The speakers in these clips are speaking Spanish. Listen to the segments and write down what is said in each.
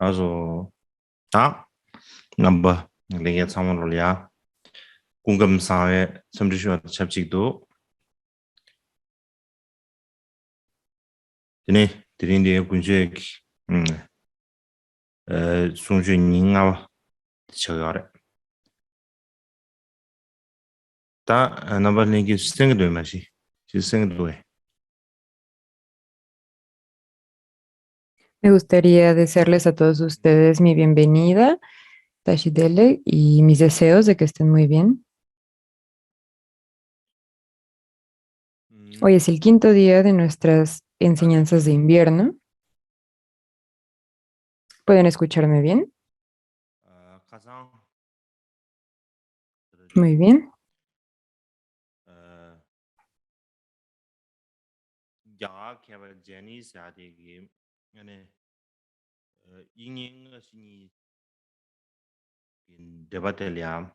Also, da, ngamba, lenge tsamon rolya, kungam sawe, samdrishu chapchikdo, dine, dirinde kunje, sungshu nyingawa, chagare. Da, namba lenge sengdo mashi, sengdo. Me gustaría desearles a todos ustedes mi bienvenida, Tashidele, y mis deseos de que estén muy bien. Hoy es el quinto día de nuestras enseñanzas de invierno. ¿Pueden escucharme bien? Muy bien. Ya, que va Jenny, se ha de que, ingin sini debattelia,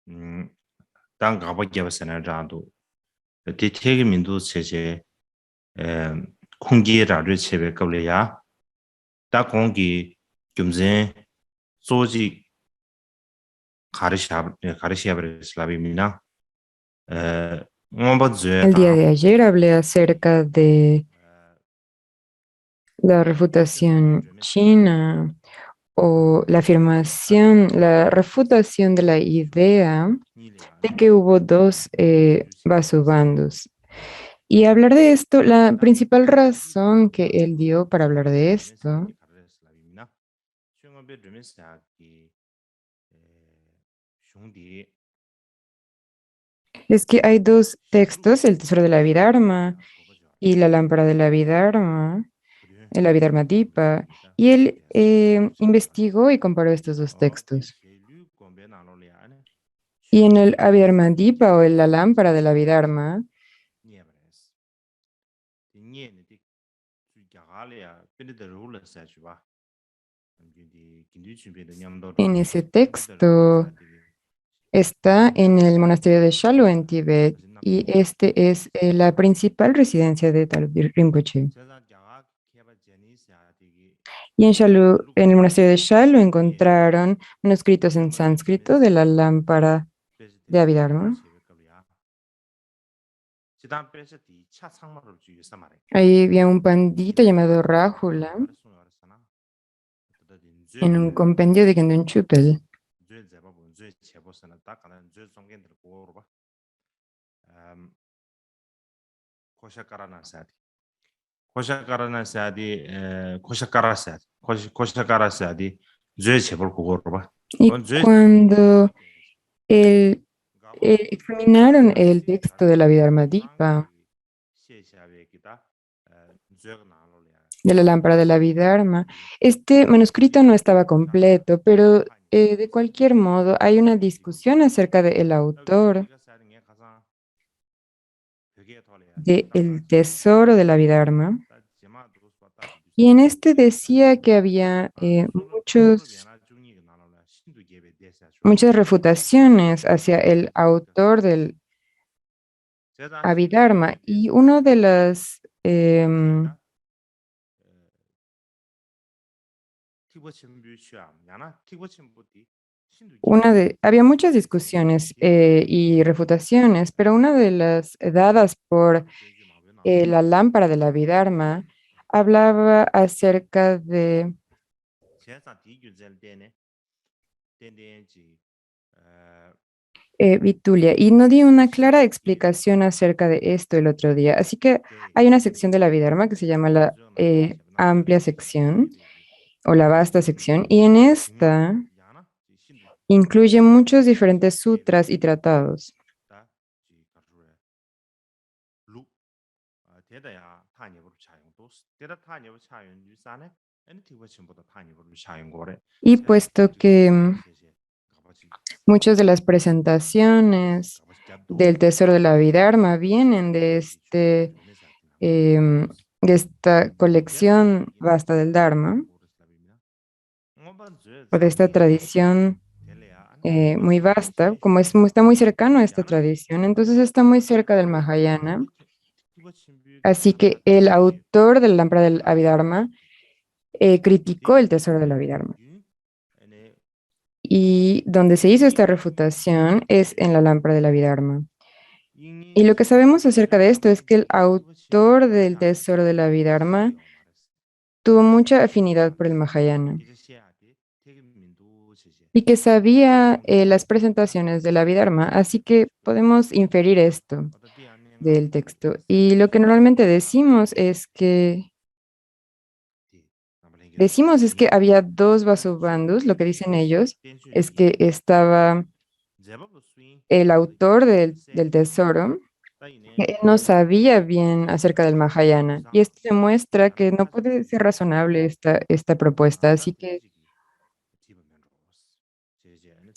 dan gaba gaba sana rado, te tegi mindu seje, kungi rado chebe kable ya, da kongi gyumzen soji karishab slabi mina, ngomba zue El día da, de ayer hablé acerca de la refutación china o la afirmación, la refutación de la idea de que hubo dos vasubandhus. Y hablar de esto, la principal razón que él dio para hablar de esto es que hay dos textos, el Tesoro de la Abhidharma y la Lámpara de la Abhidharma, el Abhidharma Dipa, y él investigó y comparó estos dos textos. Y en el Abhidharma Dipa o en la Lámpara de la Abhidharma, en ese texto está en el monasterio de Shalu en Tíbet y este es la principal residencia de Talabir Rinpoche. Y en Shalu, en el monasterio de Shalu encontraron manuscritos en sánscrito de la lámpara de Abhidharma. Ahí había un pandita llamado Rájula en un compendio de Gendun Chupel. Y cuando el- examinaron el texto de la Abhidharma de la lámpara de la Abhidharma, este manuscrito no estaba completo, pero de cualquier modo hay una discusión acerca del autor del tesoro de la Abhidharma. Y en este decía que había muchas refutaciones hacia el autor del Abhidharma. Y uno de las, había muchas discusiones y refutaciones, pero una de las dadas por la lámpara de la Abhidharma hablaba acerca de Vitulia, y no di una clara explicación acerca de esto el otro día. Así que hay una sección de la Abhidharma que se llama la amplia sección o la vasta sección, y en esta incluye muchos diferentes sutras y tratados. Y puesto que muchas de las presentaciones del Tesoro de la Abhidharma vienen em, de esta colección vasta del Dharma, o de esta tradición muy vasta, como está muy cercano a esta tradición, entonces está muy cerca del Mahayana. Así que el autor de la lámpara del Abhidharma criticó el tesoro de la Vidharma. Y donde se hizo esta refutación es en la lámpara de la Vidharma. Y lo que sabemos acerca de esto es que el autor del tesoro de la Vidharma tuvo mucha afinidad por el Mahayana y que sabía las presentaciones de la Vidharma, así que podemos inferir esto del texto. Y lo que normalmente decimos es que había dos Vasubandhus. Lo que dicen ellos es que estaba el autor del tesoro, que él no sabía bien acerca del Mahayana. Y esto demuestra que no puede ser razonable esta propuesta. Así que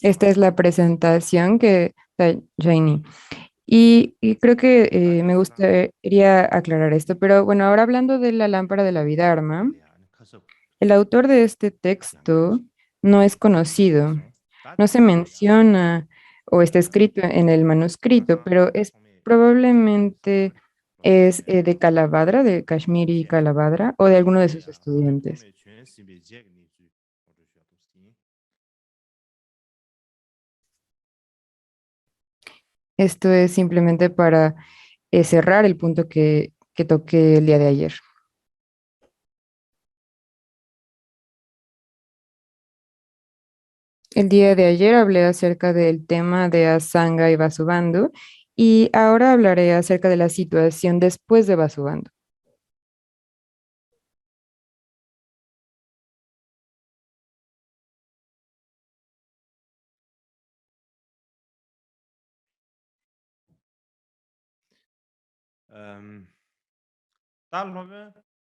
esta es la presentación que da Jaini. Y creo que me gustaría aclarar esto, pero bueno, ahora hablando de la lámpara de la Vidharma, el autor de este texto no es conocido, no se menciona o está escrito en el manuscrito, pero es probablemente de Kalavadra, de Kashmiri Kalavadra, o de alguno de sus estudiantes. Esto es simplemente para cerrar el punto que toqué el día de ayer. El día de ayer hablé acerca del tema de Asanga y Vasubandhu y ahora hablaré acerca de la situación después de Vasubandhu.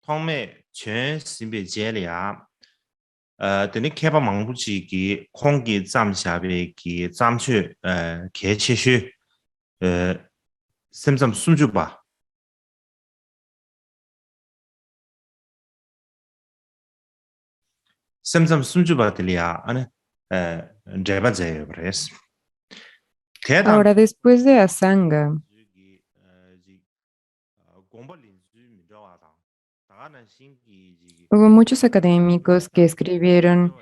통매 전 시베 제리아 드니 케바 망부지기 공기 잠샤베기 잠취 개치슈 어 샘섬 숨주바 샘섬 숨주바들이야 아니 제바제 브레스 대단 Ahora, después de Asanga, hubo muchos académicos que escribieron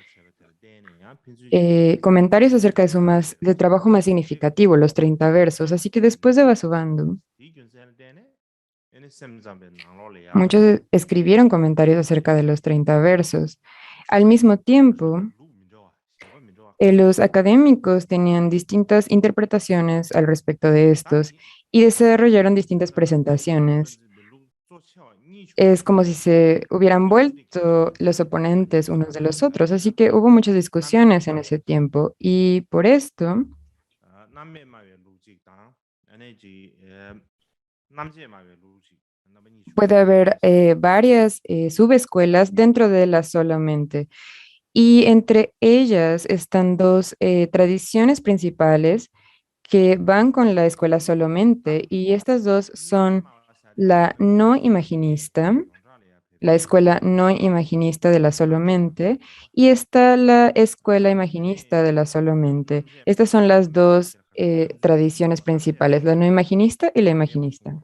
comentarios acerca de trabajo más significativo, los 30 versos. Así que después de Vasubandhu, muchos escribieron comentarios acerca de los 30 versos. Al mismo tiempo, los académicos tenían distintas interpretaciones al respecto de estos y desarrollaron distintas presentaciones. Es como si se hubieran vuelto los oponentes unos de los otros, así que hubo muchas discusiones en ese tiempo y por esto puede haber varias subescuelas dentro de la solamente. Y entre ellas están dos tradiciones principales que van con la escuela solamente, y estas dos son la no imaginista, la escuela no imaginista de la solamente, y está la escuela imaginista de la solamente. Estas son las dos tradiciones principales, la no imaginista y la imaginista.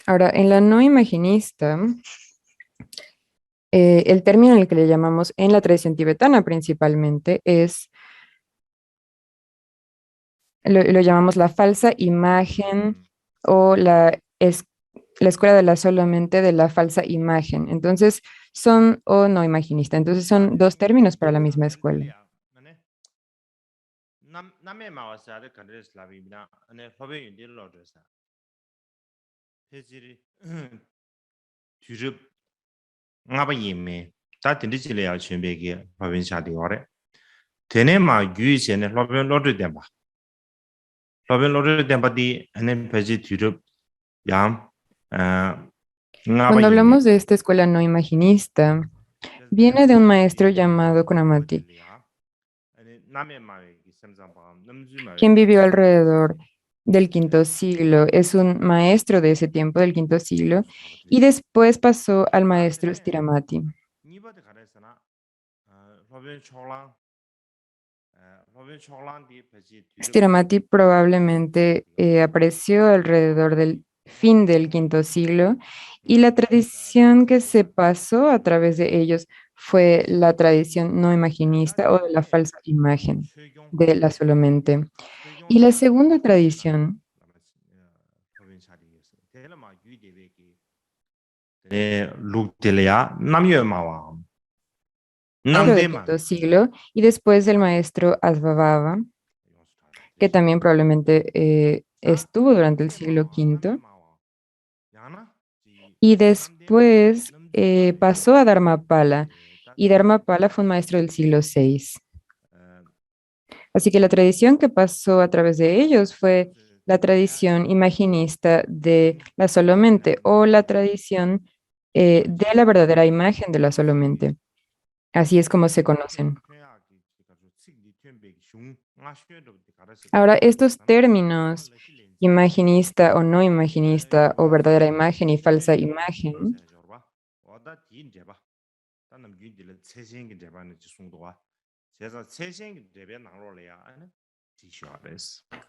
Ahora, en la no imaginista, el término en el que le llamamos en la tradición tibetana principalmente lo llamamos la falsa imagen o la escuela de la solamente de la falsa imagen. Entonces, son o no imaginista. Entonces, son dos términos para la misma escuela. ngaba yime ta tindijile ya chembege babin shadi ore tene ma gyu chene lobin lodre demba lobin lodre demba di ene peji tyrup yam ngaba Cuando yime hablamos de esta escuela no imaginista, viene de un maestro llamado Kunamati, quien vivió alrededor del quinto siglo. Es un maestro de ese tiempo, del quinto siglo, y después pasó al maestro Stiramati. Stiramati probablemente apareció alrededor del fin del quinto siglo y la tradición que se pasó a través de ellos fue la tradición no imaginista o de la falsa imagen de la solamente. Y la segunda tradición, maestro del quinto siglo, y después del maestro Asbababa, que también probablemente estuvo durante el siglo quinto, y después pasó a Dharmapala, y Dharmapala fue un maestro del siglo VI. Así que la tradición que pasó a través de ellos fue la tradición imaginista de la solomente o la tradición de la verdadera imagen de la solomente. Así es como se conocen. Ahora, estos términos, imaginista o no imaginista, o verdadera imagen y falsa imagen,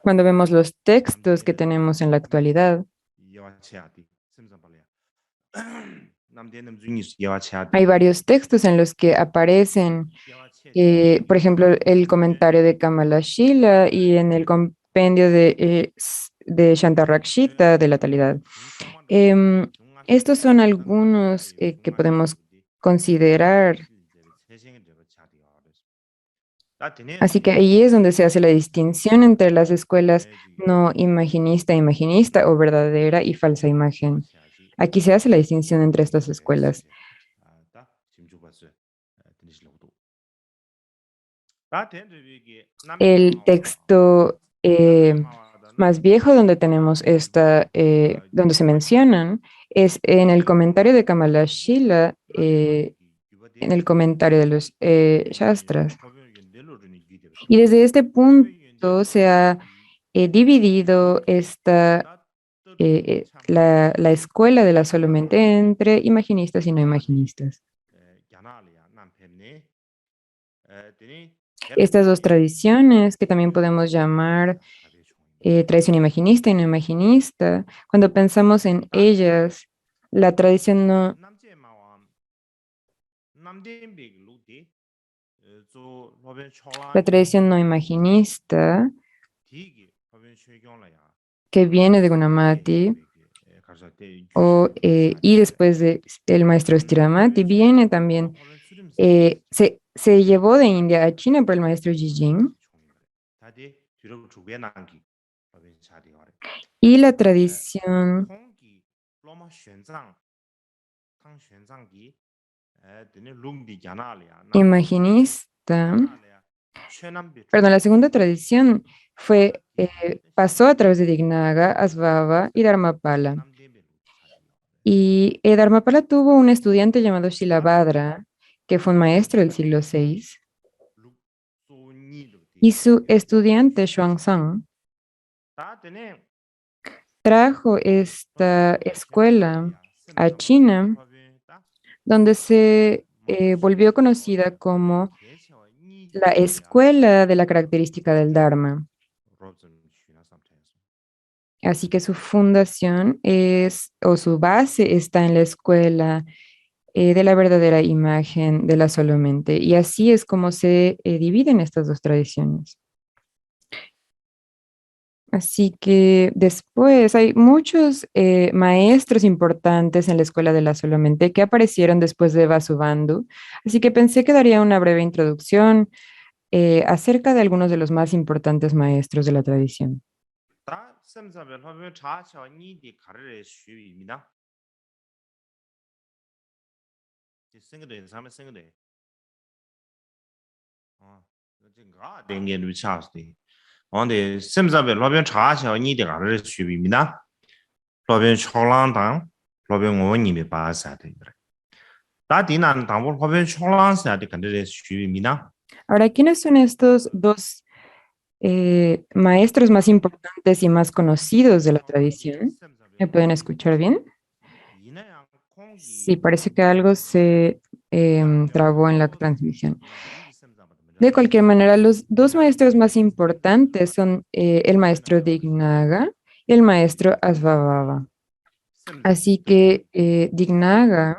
cuando vemos los textos que tenemos en la actualidad, hay varios textos en los que aparecen, por ejemplo, el comentario de Kamala Shila y en el compendio de Shantarakshita de la Talidad. Em, Estos son algunos que podemos considerar. Así que ahí es donde se hace la distinción entre las escuelas no imaginista, imaginista o verdadera y falsa imagen. Aquí se hace la distinción entre estas escuelas. El texto más viejo donde tenemos donde se mencionan, es en el comentario de Kamala Shila, en el comentario de los Shastras. Y desde este punto se ha dividido la escuela de la solamente entre imaginistas y no imaginistas. Estas dos tradiciones, que también podemos llamar tradición imaginista y no imaginista, cuando pensamos en ellas, la tradición no, la tradición no imaginista, que viene de Gunamati, y después del maestro Stiramati, viene también, se llevó de India a China por el maestro Jijing, y la tradición imaginista, perdón, la segunda tradición pasó a través de Dignaga, Asbaba y Dharmapala. Y Dharmapala tuvo un estudiante llamado Shilabhadra, que fue un maestro del siglo VI, y su estudiante Xuanzang trajo esta escuela a China, donde se volvió conocida como la escuela de la característica del Dharma. Así que su fundación o su base está en la escuela de la verdadera imagen de la solomente. Y así es como se dividen estas dos tradiciones. Así que después hay muchos maestros importantes en la escuela de la solamente que aparecieron después de Vasubandhu. Así que pensé que daría una breve introducción acerca de algunos de los más importantes maestros de la tradición. Ahora, ¿quiénes son estos dos maestros más importantes y más conocidos de la tradición? ¿Me pueden escuchar bien? Sí, parece que algo se trabó en la transmisión. De cualquier manera, los dos maestros más importantes son el maestro Dignaga y el maestro Asvabhava. Así que Dignaga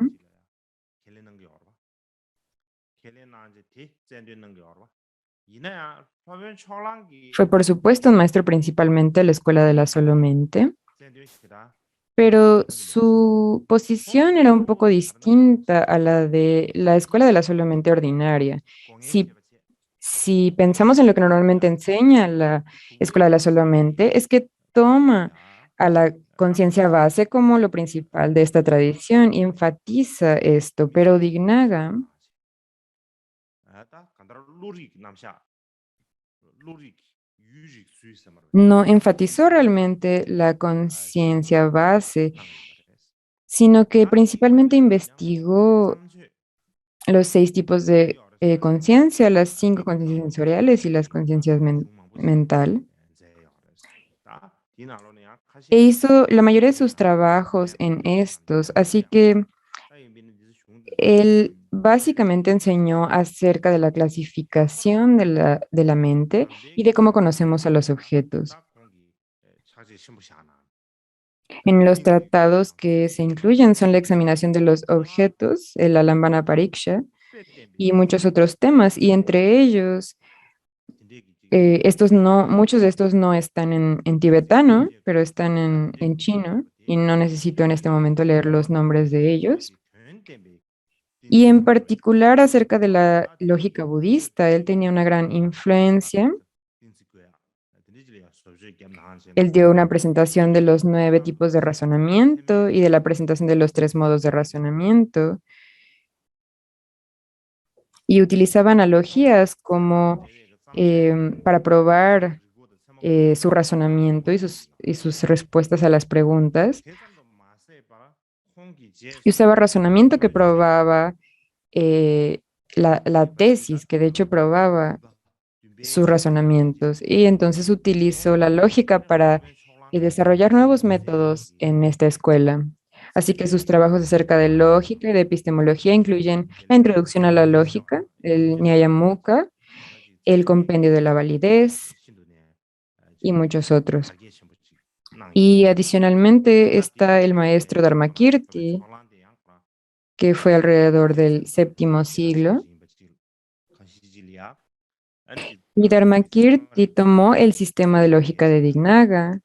fue, por supuesto, un maestro principalmente de la Escuela de la Solomente, pero su posición era un poco distinta a la de la Escuela de la Solomente ordinaria. Si, si pensamos en lo que normalmente enseña la Escuela de la Solomente, es que toma a la conciencia base como lo principal de esta tradición y enfatiza esto, pero Dignaga no enfatizó realmente la conciencia base, sino que principalmente investigó los seis tipos de conciencia, las cinco conciencias sensoriales y las conciencias mental. E hizo la mayoría de sus trabajos en estos, así que él básicamente enseñó acerca de la clasificación de la mente y de cómo conocemos a los objetos. En los tratados que se incluyen son la examinación de los objetos, el Alambana Pariksha y muchos otros temas, y entre ellos, estos no, muchos de estos no están en tibetano, pero están en chino, y no necesito en este momento leer los nombres de ellos. Y en particular acerca de la lógica budista, él tenía una gran influencia. Él dio una presentación de los 9 tipos de razonamiento y de la presentación de los 3 modos de razonamiento y utilizaba analogías como para probar su razonamiento y sus respuestas a las preguntas. Y usaba razonamiento que probaba eh, la tesis, que de hecho probaba sus razonamientos. Y entonces utilizó la lógica para desarrollar nuevos métodos en esta escuela. Así que sus trabajos acerca de lógica y de epistemología incluyen la introducción a la lógica, el Nyayamukha, el compendio de la validez y muchos otros. Y adicionalmente está el maestro Dharmakirti, que fue alrededor del séptimo siglo. Y Dharmakirti tomó el sistema de lógica de Dignaga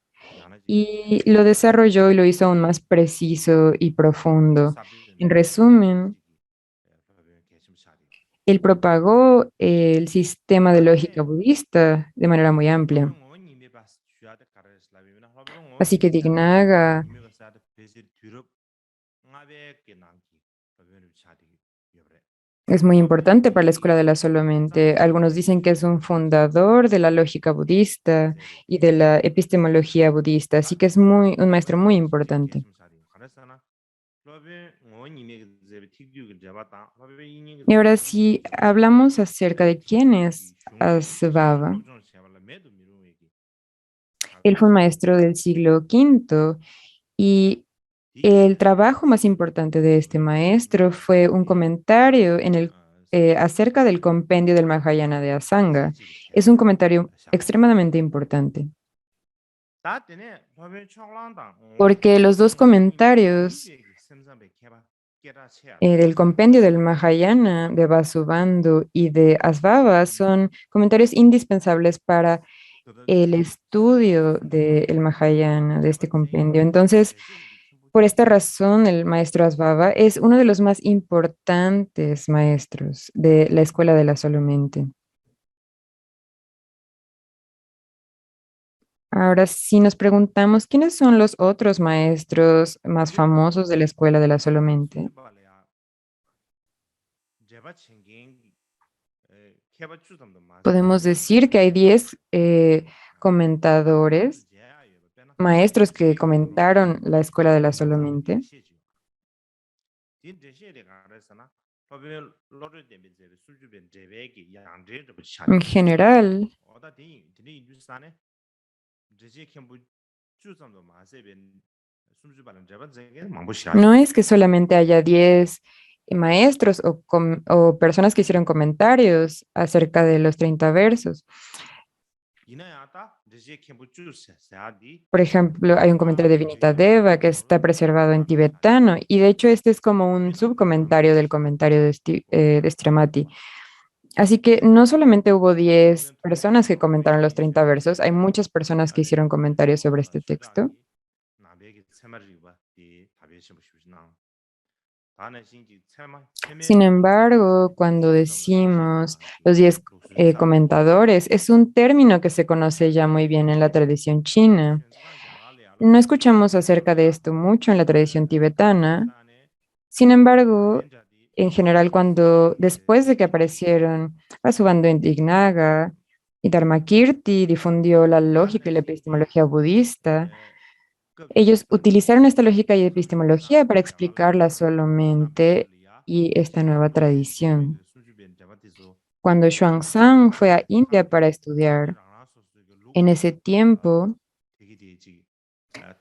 y lo desarrolló y lo hizo aún más preciso y profundo. En resumen, él propagó el sistema de lógica budista de manera muy amplia. Así que Dignaga es muy importante para la escuela de la Solomente. Algunos dicen que es un fundador de la lógica budista y de la epistemología budista, así que es un maestro muy importante. Y ahora sí, hablamos acerca de quién es Asvava. Él fue un maestro del siglo V y el trabajo más importante de este maestro fue un comentario acerca del compendio del Mahayana de Asanga. Es un comentario extremadamente importante, porque los dos comentarios del compendio del Mahayana de Vasubandhu y de Asvava son comentarios indispensables para el estudio del Mahayana, de este compendio. Entonces, por esta razón, el maestro Asvava es uno de los más importantes maestros de la Escuela de la Solomente. Ahora, si nos preguntamos quiénes son los otros maestros más famosos de la Escuela de la Solomente, podemos decir que hay 10 comentadores, maestros que comentaron la Escuela de la Solomente. En general, no es que solamente haya 10 maestros o personas que hicieron comentarios acerca de los 30 versos. Por ejemplo, hay un comentario de Vinita Deva que está preservado en tibetano y de hecho este es como un subcomentario del comentario de Stramati. Así que no solamente hubo 10 personas que comentaron los 30 versos, hay muchas personas que hicieron comentarios sobre este texto. Sin embargo, cuando decimos los 10 comentadores, es un término que se conoce ya muy bien en la tradición china. No escuchamos acerca de esto mucho en la tradición tibetana. Sin embargo, en general, cuando después de que aparecieron Vasubandhu Indignaga y Dharmakirti difundió la lógica y la epistemología budista, ellos utilizaron esta lógica y epistemología para explicar la solamente y esta nueva tradición. Cuando Xuanzang fue a India para estudiar, en ese tiempo,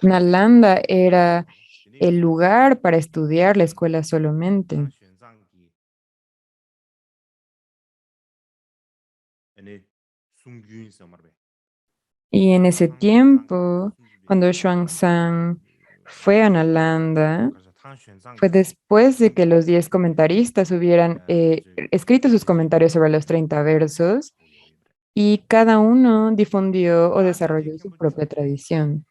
Nalanda era el lugar para estudiar la escuela solamente. Y en ese tiempo, cuando Xuanzang fue a Nalanda, fue después de que los 10 comentaristas hubieran escrito sus comentarios sobre los 30 versos y cada uno difundió o desarrolló su propia tradición.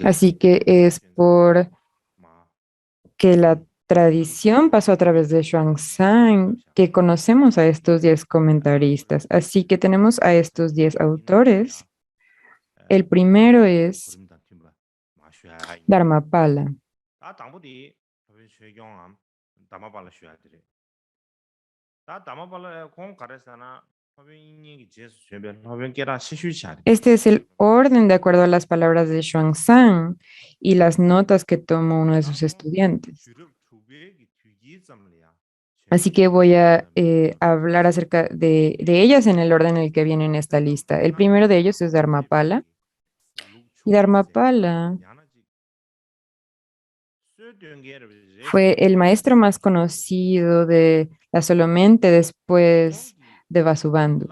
Así que es por que la tradición pasó a través de Xuanzang que conocemos a estos 10 comentaristas. Así que tenemos a estos 10 autores. El primero es Dharmapala. Este es el orden de acuerdo a las palabras de Xuanzang y las notas que tomó uno de sus estudiantes. Así que voy a hablar acerca de ellas en el orden en el que viene en esta lista. El primero de ellos es Dharmapala. Y Dharmapala fue el maestro más conocido de la Solomente después de Vasubandhu.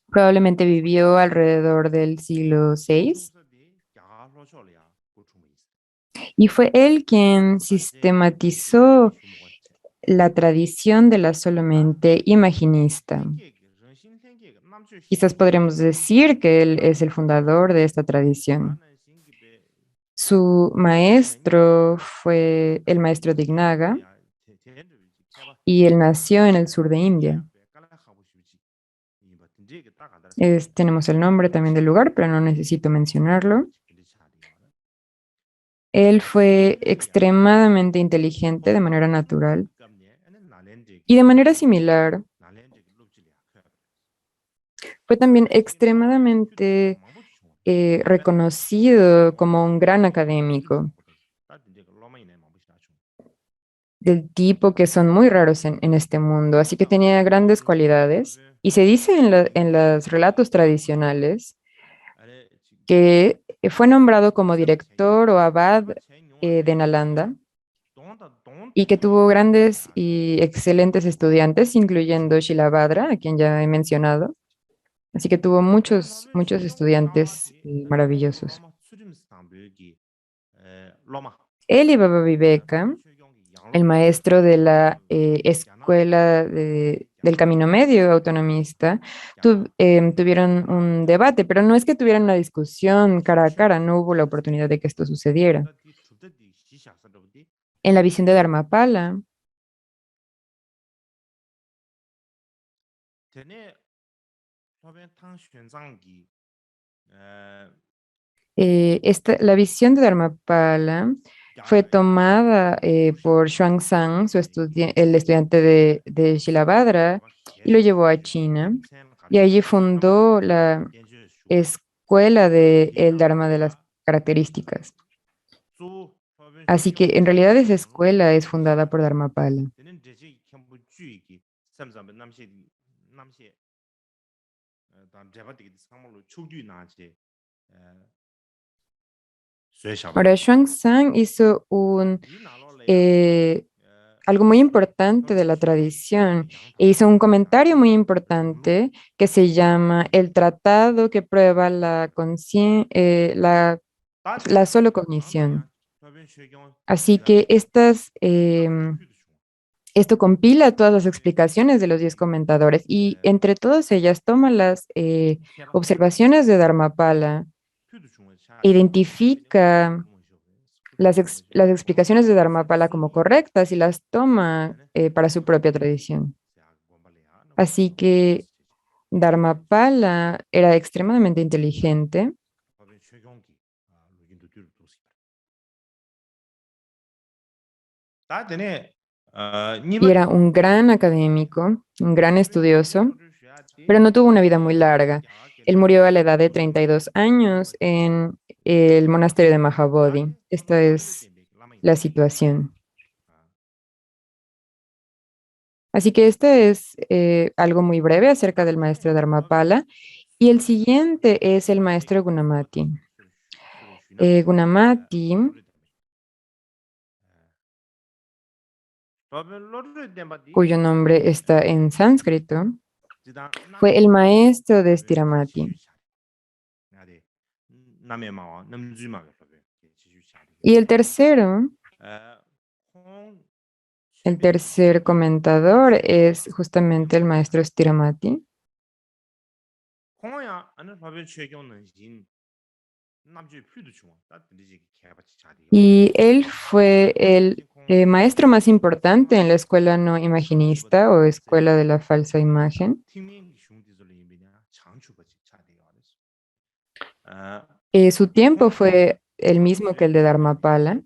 Probablemente vivió alrededor del siglo VI y fue él quien sistematizó la tradición de la Solomente imaginista. Quizás podremos decir que él es el fundador de esta tradición. Su maestro fue el maestro Dignaga y él nació en el sur de India. Tenemos el nombre también del lugar, pero no necesito mencionarlo. Él fue extremadamente inteligente de manera natural y de manera similar fue también extremadamente reconocido como un gran académico del tipo que son muy raros en este mundo, así que tenía grandes cualidades. Y se dice en los relatos tradicionales que fue nombrado como director o abad de Nalanda y que tuvo grandes y excelentes estudiantes, incluyendo Shilabhadra, a quien ya he mencionado. Así que tuvo muchos estudiantes maravillosos. Él y Baba Viveka, el maestro de la escuela del Camino Medio autonomista, tuvieron un debate, pero no es que tuvieran una discusión cara a cara, no hubo la oportunidad de que esto sucediera. En la visión de Dharmapala, la visión de Dharmapala fue tomada por Xuanzang, el estudiante de Shilabhadra, y lo llevó a China. Y allí fundó la escuela del Dharma de las características. Así que en realidad esa escuela es fundada por Dharmapala. samsam namse dan jeba de samlo chugyu na che sue shaba Ahora, Xuanzang hizo di na lo le ya eh, algo muy importante de la tradición e hizo un comentario muy importante que se llama El tratado que prueba la solo cognición. Así que esto compila todas las explicaciones de los 10 comentadores y entre todas ellas toma las observaciones de Dharmapala, identifica las explicaciones de Dharmapala como correctas y las toma para su propia tradición. Así que Dharmapala era extremadamente inteligente y era un gran académico, un gran estudioso, pero no tuvo una vida muy larga. Él murió a la edad de 32 años en el monasterio de Mahabodhi. Esta es la situación. Así que este es algo muy breve acerca del maestro Dharmapala. Y el siguiente es el maestro Gunamati. Gunamati, cuyo nombre está en sánscrito, fue el maestro de Stiramati. Y el tercer comentador es justamente el maestro Stiramati. Y él fue el maestro más importante en la escuela no imaginista o escuela de la falsa imagen. Su tiempo fue el mismo que el de Dharmapala.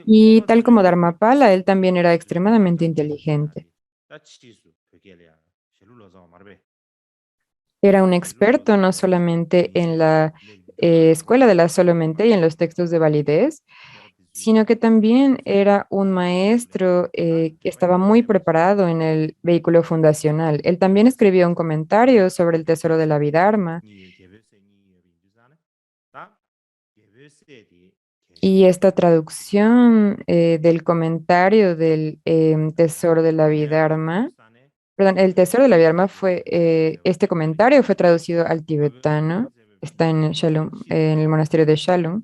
Y tal como Dharmapala, él también era extremadamente inteligente. Era un experto no solamente en la escuela de la solo mente y en los textos de validez, sino que también era un maestro que estaba muy preparado en el vehículo fundacional. Él también escribió un comentario sobre el tesoro de la Vidharma y esta traducción del comentario del tesoro de la Vidharma, perdón, el tesoro de la Vidharma fue, este comentario fue traducido al tibetano, está en Shalom, en el monasterio de Shalom.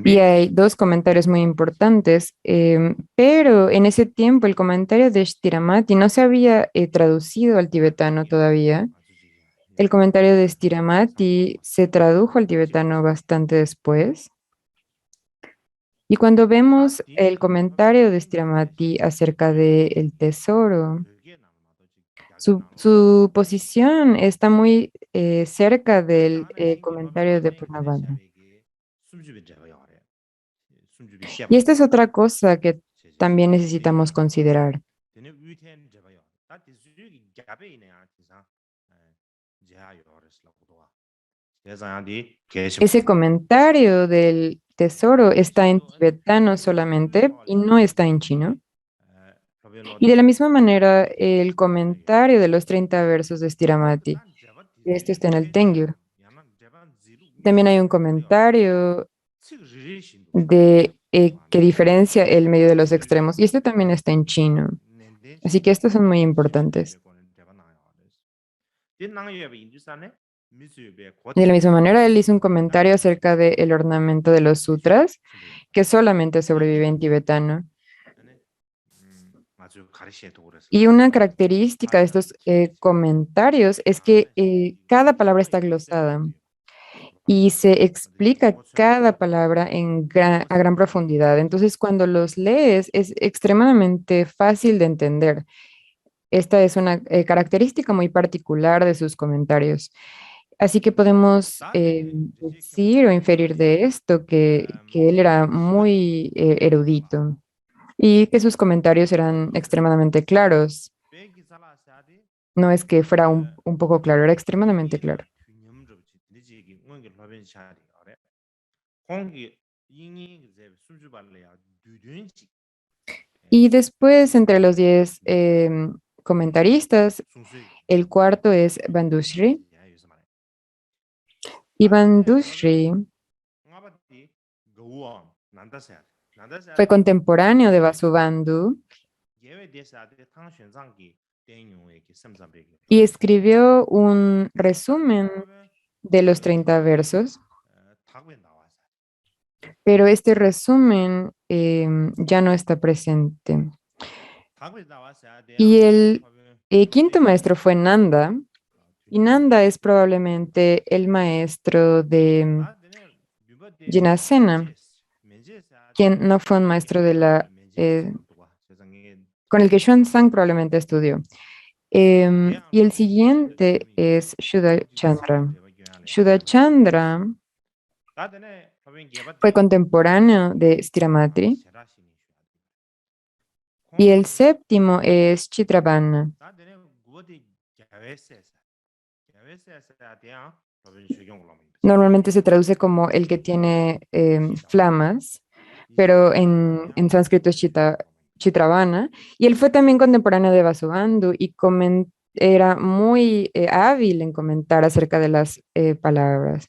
Y hay dos comentarios muy importantes, pero en ese tiempo el comentario de Stiramati no se había traducido al tibetano todavía. El comentario de Stiramati se tradujo al tibetano bastante después. Y cuando vemos el comentario de Stiramati acerca del tesoro, su posición está muy cerca del comentario de Purnavada. Y esta es otra cosa que también necesitamos considerar. Ese comentario del tesoro está en tibetano solamente y no está en chino. Y de la misma manera, el comentario de los 30 versos de Stiramati, este está en el Tengyur. También hay un comentario que diferencia el medio de los extremos y este también está en chino. Así que estos son muy importantes. De la misma manera, él hizo un comentario acerca del ornamento de los sutras, que solamente sobrevive en tibetano. Y una característica de estos comentarios es que cada palabra está glosada y se explica cada palabra a gran profundidad. Entonces, cuando los lees, es extremadamente fácil de entender. Esta es una característica muy particular de sus comentarios. Así que podemos decir o inferir de esto que él era muy erudito y que sus comentarios eran extremadamente claros. No es que fuera un poco claro, era extremadamente claro. Y después, entre los 10 comentaristas, el cuarto es Bandushri. Y Bandushri fue contemporáneo de Vasubandhu y escribió un resumen de los 30 versos, pero este resumen ya no está presente. Y el quinto maestro fue Nanda, y Nanda es probablemente el maestro de Jinasena, quien no fue un maestro de con el que Xuanzang probablemente estudió. Y el siguiente es Shuddha Chandra. Shuddha Chandra fue contemporáneo de Stiramatri. Y el séptimo es Chitravanna. Normalmente se traduce como el que tiene flamas, pero en sánscrito es Chitravanna. Y él fue también contemporáneo de Vasubandhu y era muy hábil en comentar acerca de las palabras.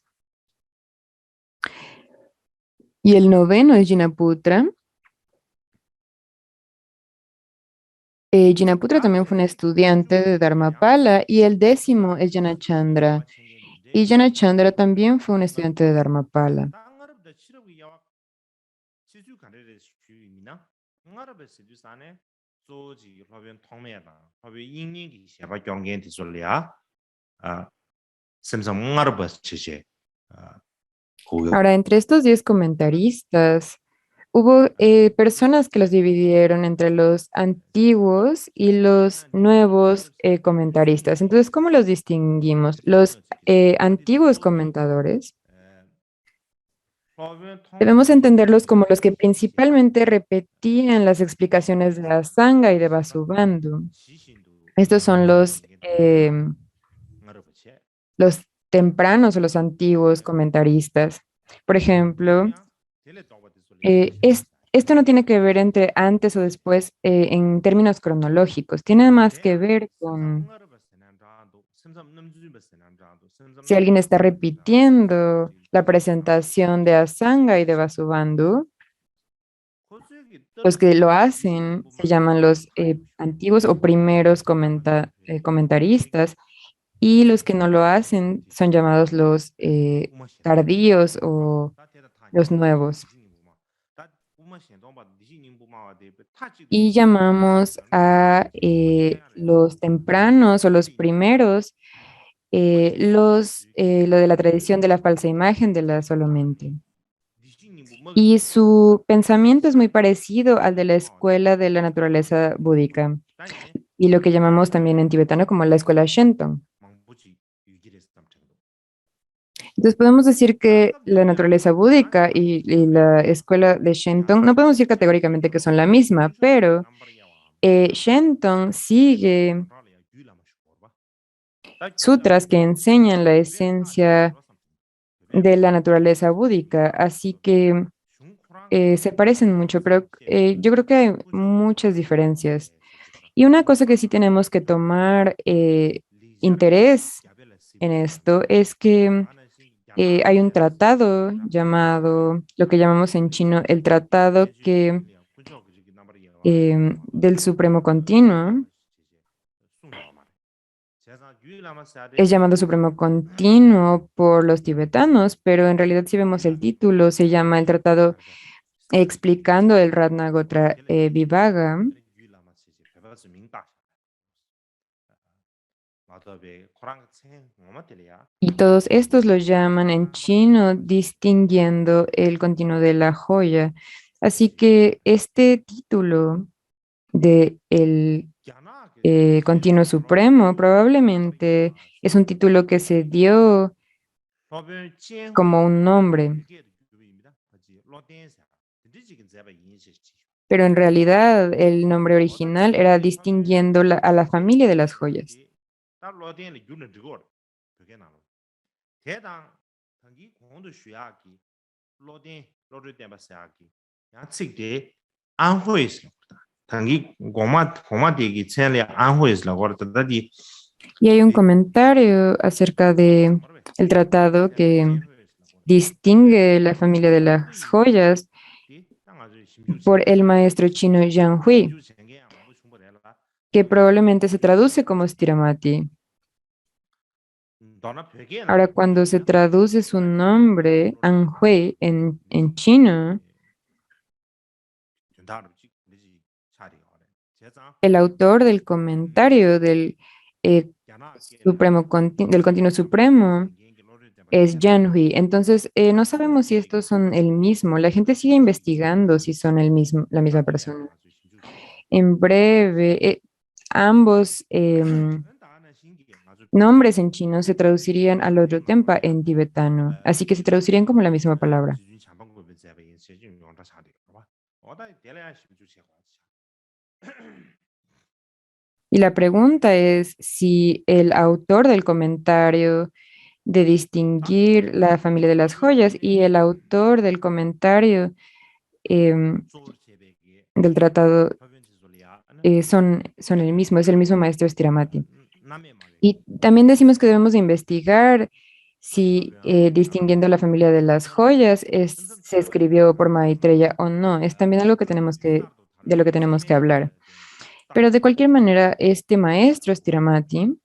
Y el noveno es Jinaputra. Jinaputra también fue un estudiante de Dharmapala y el décimo es Janachandra. Y Janachandra también fue un estudiante de Dharmapala. Ahora, entre estos 10 comentaristas, hubo personas que los dividieron entre los antiguos y los nuevos comentaristas. Entonces, ¿cómo los distinguimos? Los antiguos comentadores debemos entenderlos como los que principalmente repetían las explicaciones de Asanga y de Vasubandhu. Estos son los tempranos o los antiguos comentaristas. Por ejemplo, esto no tiene que ver entre antes o después en términos cronológicos, tiene más que ver con si alguien está repitiendo la presentación de Asanga y de Vasubandhu. Los que lo hacen se llaman los antiguos o primeros comentaristas y los que no lo hacen son llamados los tardíos o los nuevos. Y llamamos a los tempranos o los primeros lo de la tradición de la falsa imagen de la solamente. Y su pensamiento es muy parecido al de la escuela de la naturaleza búdica y lo que llamamos también en tibetano como la escuela Shenton. Entonces podemos decir que la naturaleza búdica y la escuela de Shenton, no podemos decir categóricamente que son la misma, pero Shenton sigue sutras que enseñan la esencia de la naturaleza búdica, así que se parecen mucho, pero yo creo que hay muchas diferencias. Y una cosa que sí tenemos que tomar interés en esto es que hay un tratado llamado, lo que llamamos en chino, el tratado del Supremo Continuo. Es llamado Supremo Continuo por los tibetanos, pero en realidad si vemos el título, se llama el Tratado explicando el Ratnagotra Vibhaga. Y todos estos los llaman en chino distinguiendo el continuo de la joya. Así que este título de el continuo supremo probablemente es un título que se dio como un nombre, pero en realidad el nombre original era distinguiendo a la familia de las joyas. 단기 공도 쉬야기 로딘 로르 템바사기 야 칙데 안호이스 단기 고마디기 첼레 안호이스 라고르다 다디 Y hay un comentario acerca de el tratado que distingue la familia de las joyas por el maestro chino Zhang Hui, que probablemente se traduce como Stiramati. Ahora, cuando se traduce su nombre, Anhui, en chino, el autor del comentario eh, del continuo supremo es Yan Hui. Entonces, no sabemos si estos son el mismo. La gente sigue investigando si son la misma persona. En breve, ambos nombres en chino se traducirían al otro tempa en tibetano, así que se traducirían como la misma palabra. Y la pregunta es si el autor del comentario de distinguir la familia de las joyas y el autor del comentario del tratado son el mismo, es el mismo maestro Stiramati. Y también decimos que debemos de investigar si distinguiendo la familia de las joyas se escribió por Maitreya o no. Es también algo de lo que tenemos que hablar. Pero de cualquier manera, este maestro Stiramati,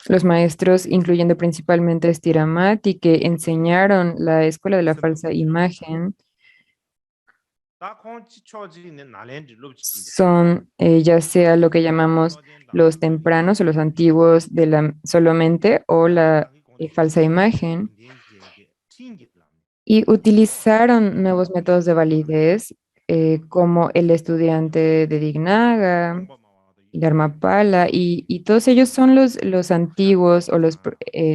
los maestros, incluyendo principalmente Stiramati, que enseñaron la escuela de la falsa imagen, son ya sea lo que llamamos los tempranos o los antiguos de la solamente o la falsa imagen, y utilizaron nuevos métodos de validez como el estudiante de Dignaga, Dharmapala, y todos ellos son los antiguos o los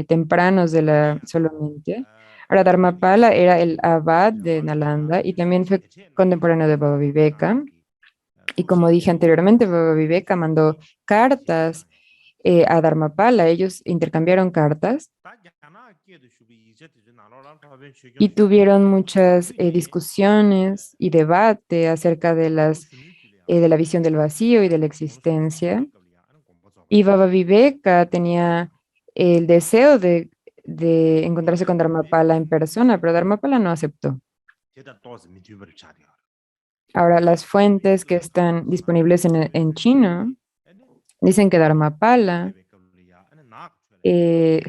tempranos de la solamente. Ahora, Dharmapala era el abad de Nalanda y también fue contemporáneo de Baba Viveka. Y como dije anteriormente, Baba Viveka mandó cartas a Dharmapala. Ellos intercambiaron cartas y tuvieron muchas discusiones y debate acerca de la visión del vacío y de la existencia. Y Baba Viveka tenía el deseo de encontrarse con Dharmapala en persona, pero Dharmapala no aceptó. Ahora, las fuentes que están disponibles en chino dicen que Dharmapala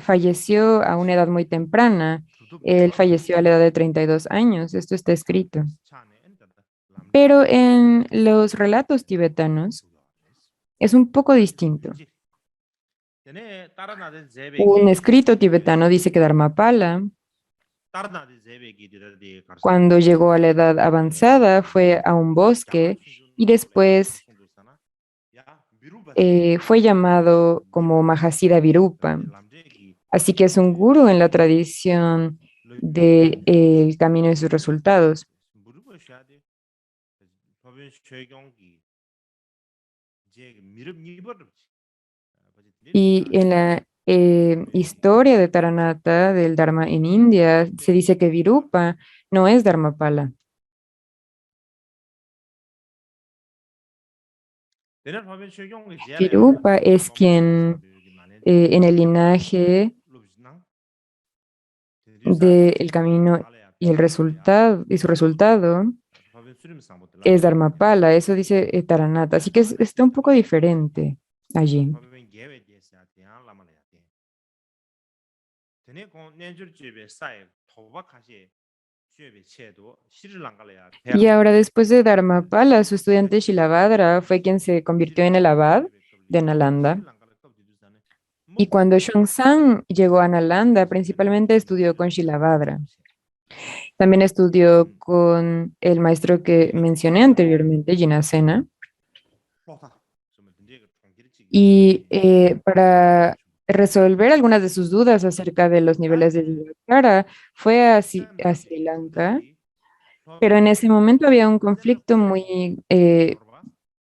falleció a una edad muy temprana. Él falleció a la edad de 32 años, esto está escrito. Pero en los relatos tibetanos es un poco distinto. Un escrito tibetano dice que Dharmapala, cuando llegó a la edad avanzada, fue a un bosque y después fue llamado como Mahasiddha Virupa. Así que es un gurú en la tradición del camino y sus resultados. Y en la historia de Taranata del Dharma en India se dice que Virupa no es Dharmapala. Virupa es quien en el linaje del camino y el resultado y su resultado es Dharmapala, eso dice Taranata, así que está un poco diferente allí. Y ahora, después de Dharmapala, su estudiante Shilabhadra fue quien se convirtió en el abad de Nalanda. Y cuando Xuanzang llegó a Nalanda, principalmente estudió con Shilabhadra. También estudió con el maestro que mencioné anteriormente, Jinasena. Y para resolver algunas de sus dudas acerca de los niveles de Vivekananda, fue a Sri Lanka, pero en ese momento había un conflicto muy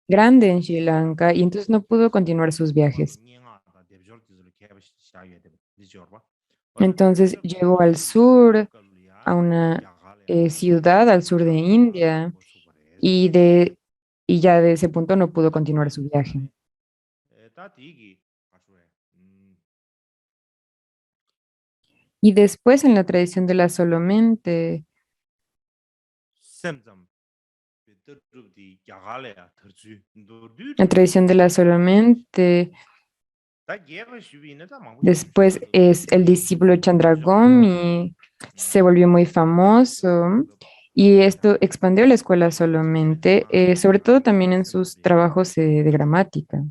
grande en Sri Lanka y entonces no pudo continuar sus viajes. Entonces llegó al sur, a una ciudad al sur de India, y, de, y ya de ese punto no pudo continuar su viaje. Y después en la tradición de la Solomente, la tradición de la Solomente, después es el discípulo Chandragomi, se volvió muy famoso y esto expandió la escuela Solomente, sobre todo también en sus trabajos de gramática.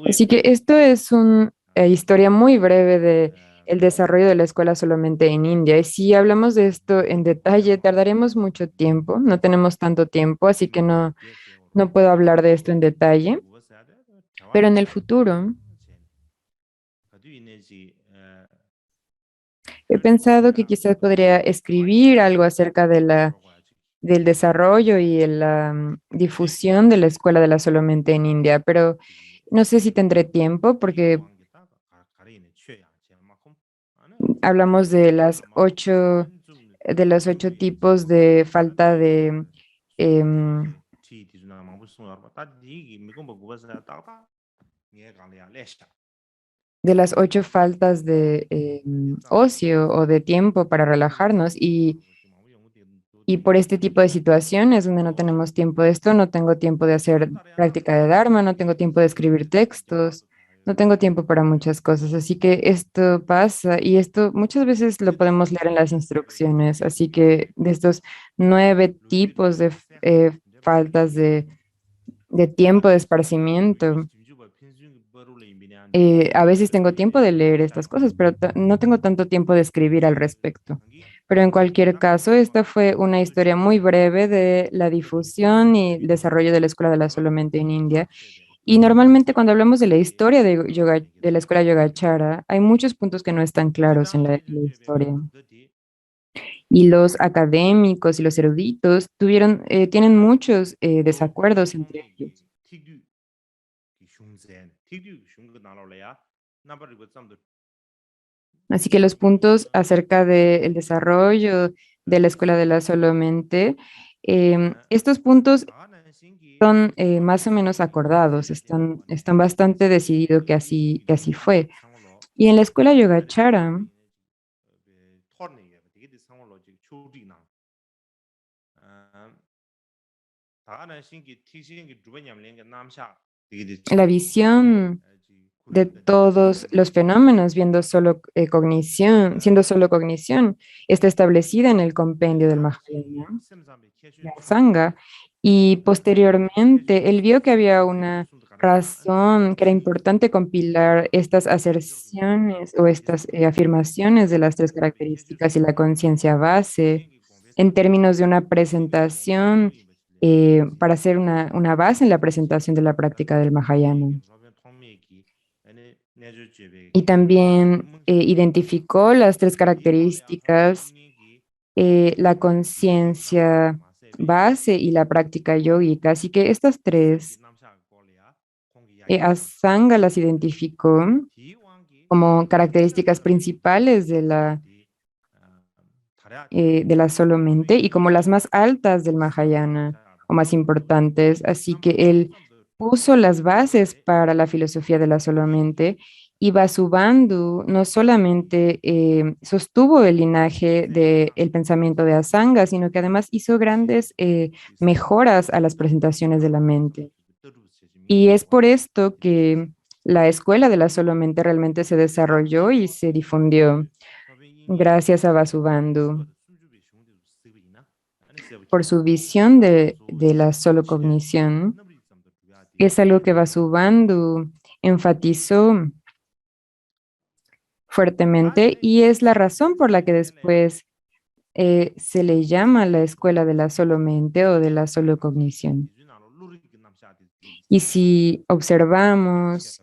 Así que esto es una historia muy breve de el desarrollo de la escuela solamente en India. Y si hablamos de esto en detalle, tardaremos mucho tiempo. No tenemos tanto tiempo, así que no puedo hablar de esto en detalle. Pero en el futuro he pensado que quizás podría escribir algo acerca de del desarrollo y la difusión de la escuela de la solamente en India, pero no sé si tendré tiempo porque hablamos de los 8 tipos de falta em, de las 8 faltas de ocio o de tiempo para relajarnos y por este tipo de situaciones donde no tenemos tiempo de esto, no tengo tiempo de hacer práctica de Dharma, no tengo tiempo de escribir textos, no tengo tiempo para muchas cosas. Así que esto pasa y esto muchas veces lo podemos leer en las instrucciones. Así que de estos 9 tipos de faltas de tiempo de esparcimiento, a veces tengo tiempo de leer estas cosas, pero no tengo tanto tiempo de escribir al respecto. Pero en cualquier caso, esta fue una historia muy breve de la difusión y el desarrollo de la Escuela de la Solamente en India. Y normalmente cuando hablamos de la historia de la Escuela Yogachara, hay muchos puntos que no están claros en la historia. Y los académicos y los eruditos tienen muchos desacuerdos entre ellos. Así que los puntos acerca del desarrollo de la Escuela de la Solamente, estos puntos son más o menos acordados, están bastante decididos que así fue. Y en la Escuela Yogachara, la visión de todos los fenómenos, siendo solo cognición, está establecida en el compendio del Mahayana, la Sangha, y posteriormente él vio que había una razón, que era importante compilar estas aserciones o estas afirmaciones de las 3 características y la conciencia base en términos de una presentación para hacer una base en la presentación de la práctica del Mahayana. Y también identificó las 3 características, la conciencia base y la práctica yógica. Así que estas tres, Asanga las identificó como características principales de la solo mente y como las más altas del Mahayana o más importantes. Así que él puso las bases para la filosofía de la solo mente y Vasubandhu no solamente sostuvo el linaje del pensamiento de Asanga, sino que además hizo grandes mejoras a las presentaciones de la mente. Y es por esto que la escuela de la solo mente realmente se desarrolló y se difundió gracias a Vasubandhu por su visión de la solo cognición. Es algo que Vasubandhu enfatizó fuertemente y es la razón por la que después se le llama la escuela de la solo mente o de la solo cognición. Y si observamos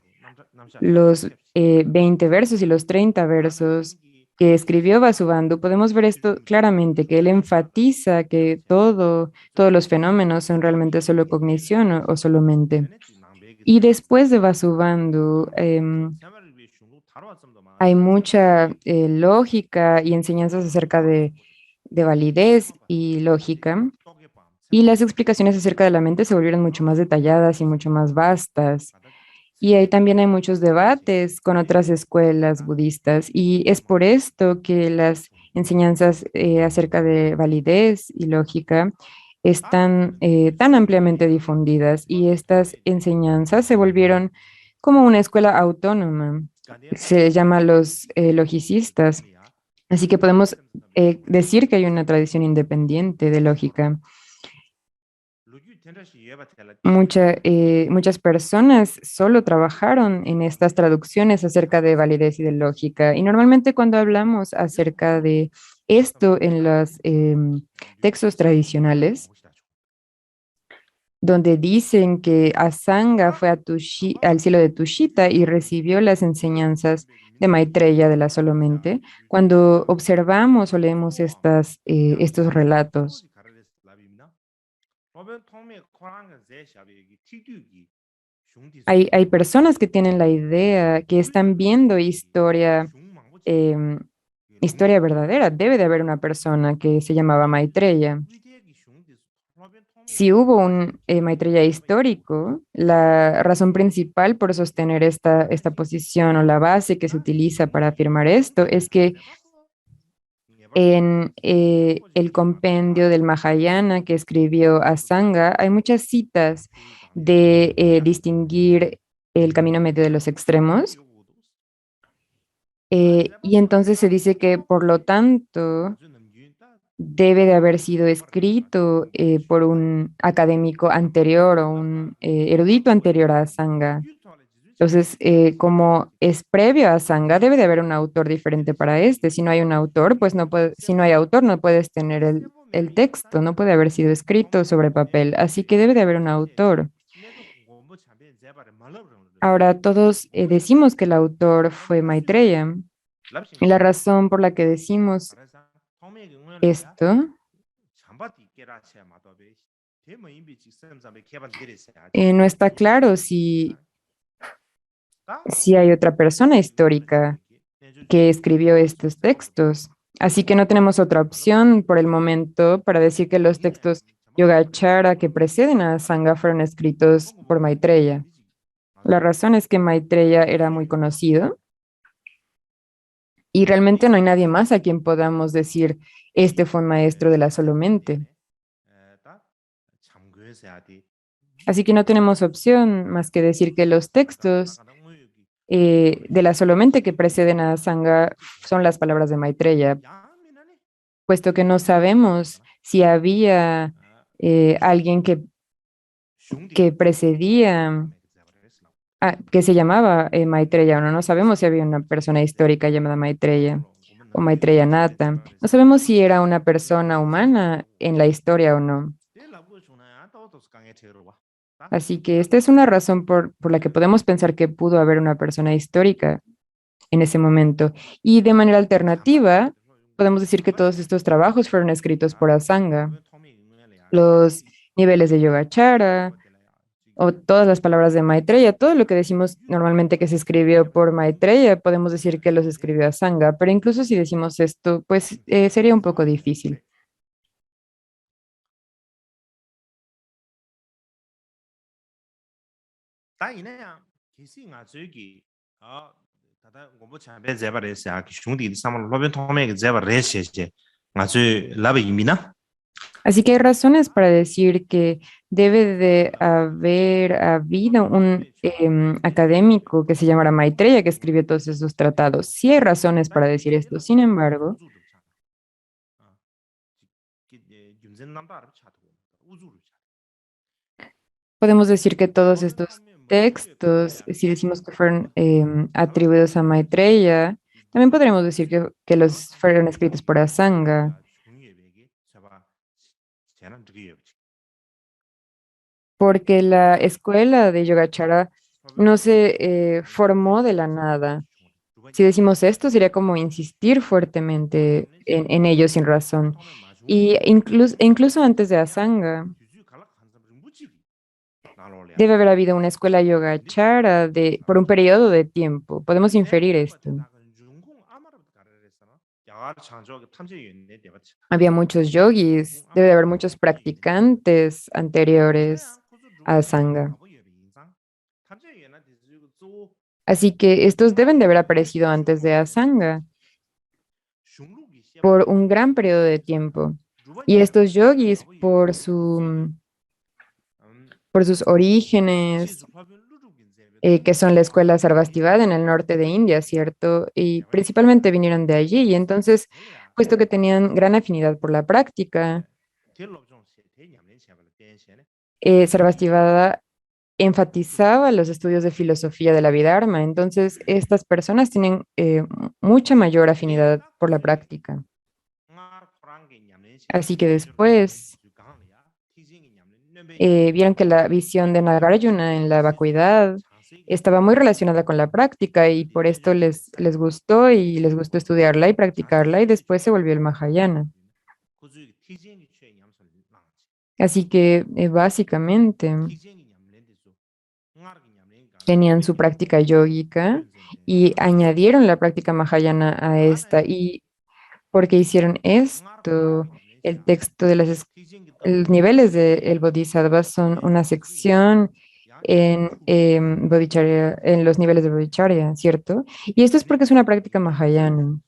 los 20 versos y los 30 versos que escribió Vasubandhu, podemos ver esto claramente, que él enfatiza que todos los fenómenos son realmente solo cognición o solo mente. Y después de Vasubandhu, hay mucha lógica y enseñanzas acerca de validez y lógica. Y las explicaciones acerca de la mente se volvieron mucho más detalladas y mucho más vastas. Y ahí también hay muchos debates con otras escuelas budistas. Y es por esto que las enseñanzas acerca de validez y lógica están tan ampliamente difundidas. Y estas enseñanzas se volvieron como una escuela autónoma. Se llama los logicistas. Así que podemos decir que hay una tradición independiente de lógica. Muchas personas solo trabajaron en estas traducciones acerca de validez y de lógica. Y normalmente cuando hablamos acerca de esto en los textos tradicionales, donde dicen que Asanga fue a al cielo de Tushita y recibió las enseñanzas de Maitreya de la Solamente, cuando observamos o leemos estos relatos, hay personas que tienen la idea, que están viendo em, historia verdadera. Debe de haber una persona que se llamaba Maitreya. Si hubo un Maitreya histórico, la razón principal por sostener esta posición o la base que se utiliza para afirmar esto es que en el compendio del Mahayana que escribió Asanga, hay muchas citas de distinguir el camino medio de los extremos. Y entonces se dice que, por lo tanto, debe de haber sido escrito por un académico anterior o un erudito anterior a Asanga. Entonces, como es previo a Sangha, debe de haber un autor diferente para este. Si no hay un autor, pues no puede, si no hay autor, no puedes tener el texto, no puede haber sido escrito sobre papel. Así que debe de haber un autor. Ahora, todos decimos que el autor fue Maitreya. Y la razón por la que decimos esto no está claro si hay otra persona histórica que escribió estos textos. Así que no tenemos otra opción por el momento para decir que los textos Yogacara que preceden a Sangha fueron escritos por Maitreya. La razón es que Maitreya era muy conocido y realmente no hay nadie más a quien podamos decir, este fue un maestro de la Solomente. Así que no tenemos opción más que decir que los textos de la Solomente que preceden a Sangha son las palabras de Maitreya, puesto que no sabemos si había alguien que precedía, que se llamaba Maitreya o no. No sabemos si había una persona histórica llamada Maitreya o Maitreya Nata. No sabemos si era una persona humana en la historia o no. Así que esta es una razón por la que podemos pensar que pudo haber una persona histórica en ese momento. Y de manera alternativa, podemos decir que todos estos trabajos fueron escritos por Asanga. Los niveles de Yogacara o todas las palabras de Maitreya, todo lo que decimos normalmente que se escribió por Maitreya, podemos decir que los escribió Asanga, pero incluso si decimos esto, pues sería un poco difícil. Así que hay razones para decir que debe de haber habido un académico que se llamara Maitreya que escribió todos esos tratados. Sí hay razones para decir esto. Sin embargo, podemos decir que todos estos textos, si decimos que fueron atribuidos a Maitreya, también podríamos decir que los fueron escritos por Asanga, porque la escuela de Yogacara no se formó de la nada. Si decimos esto, sería como insistir fuertemente en ello sin razón. Y incluso antes de Asanga, debe haber habido una escuela yogachara por un periodo de tiempo. Podemos inferir esto. Había muchos yogis, debe de haber muchos practicantes anteriores a Sangha. Así que estos deben de haber aparecido antes de Asanga por un gran periodo de tiempo. Y estos yogis, por sus orígenes, que son la escuela Sarvastivada en el norte de India, ¿cierto? Y principalmente vinieron de allí. Y entonces, puesto que tenían gran afinidad por la práctica, Sarvastivada enfatizaba los estudios de filosofía de la Vidharma. Entonces, estas personas tienen mucha mayor afinidad por la práctica. Así que después vieron que la visión de Nagarjuna en la vacuidad estaba muy relacionada con la práctica y por esto les gustó y les gustó estudiarla y practicarla y después se volvió el Mahayana. Así que básicamente tenían su práctica yógica y añadieron la práctica Mahayana a esta. ¿Y por qué hicieron esto? El texto de los niveles del Bodhisattva son una sección en Bodhicharya, en los niveles de Bodhicharya, ¿cierto? Y esto es porque es una práctica Mahayana.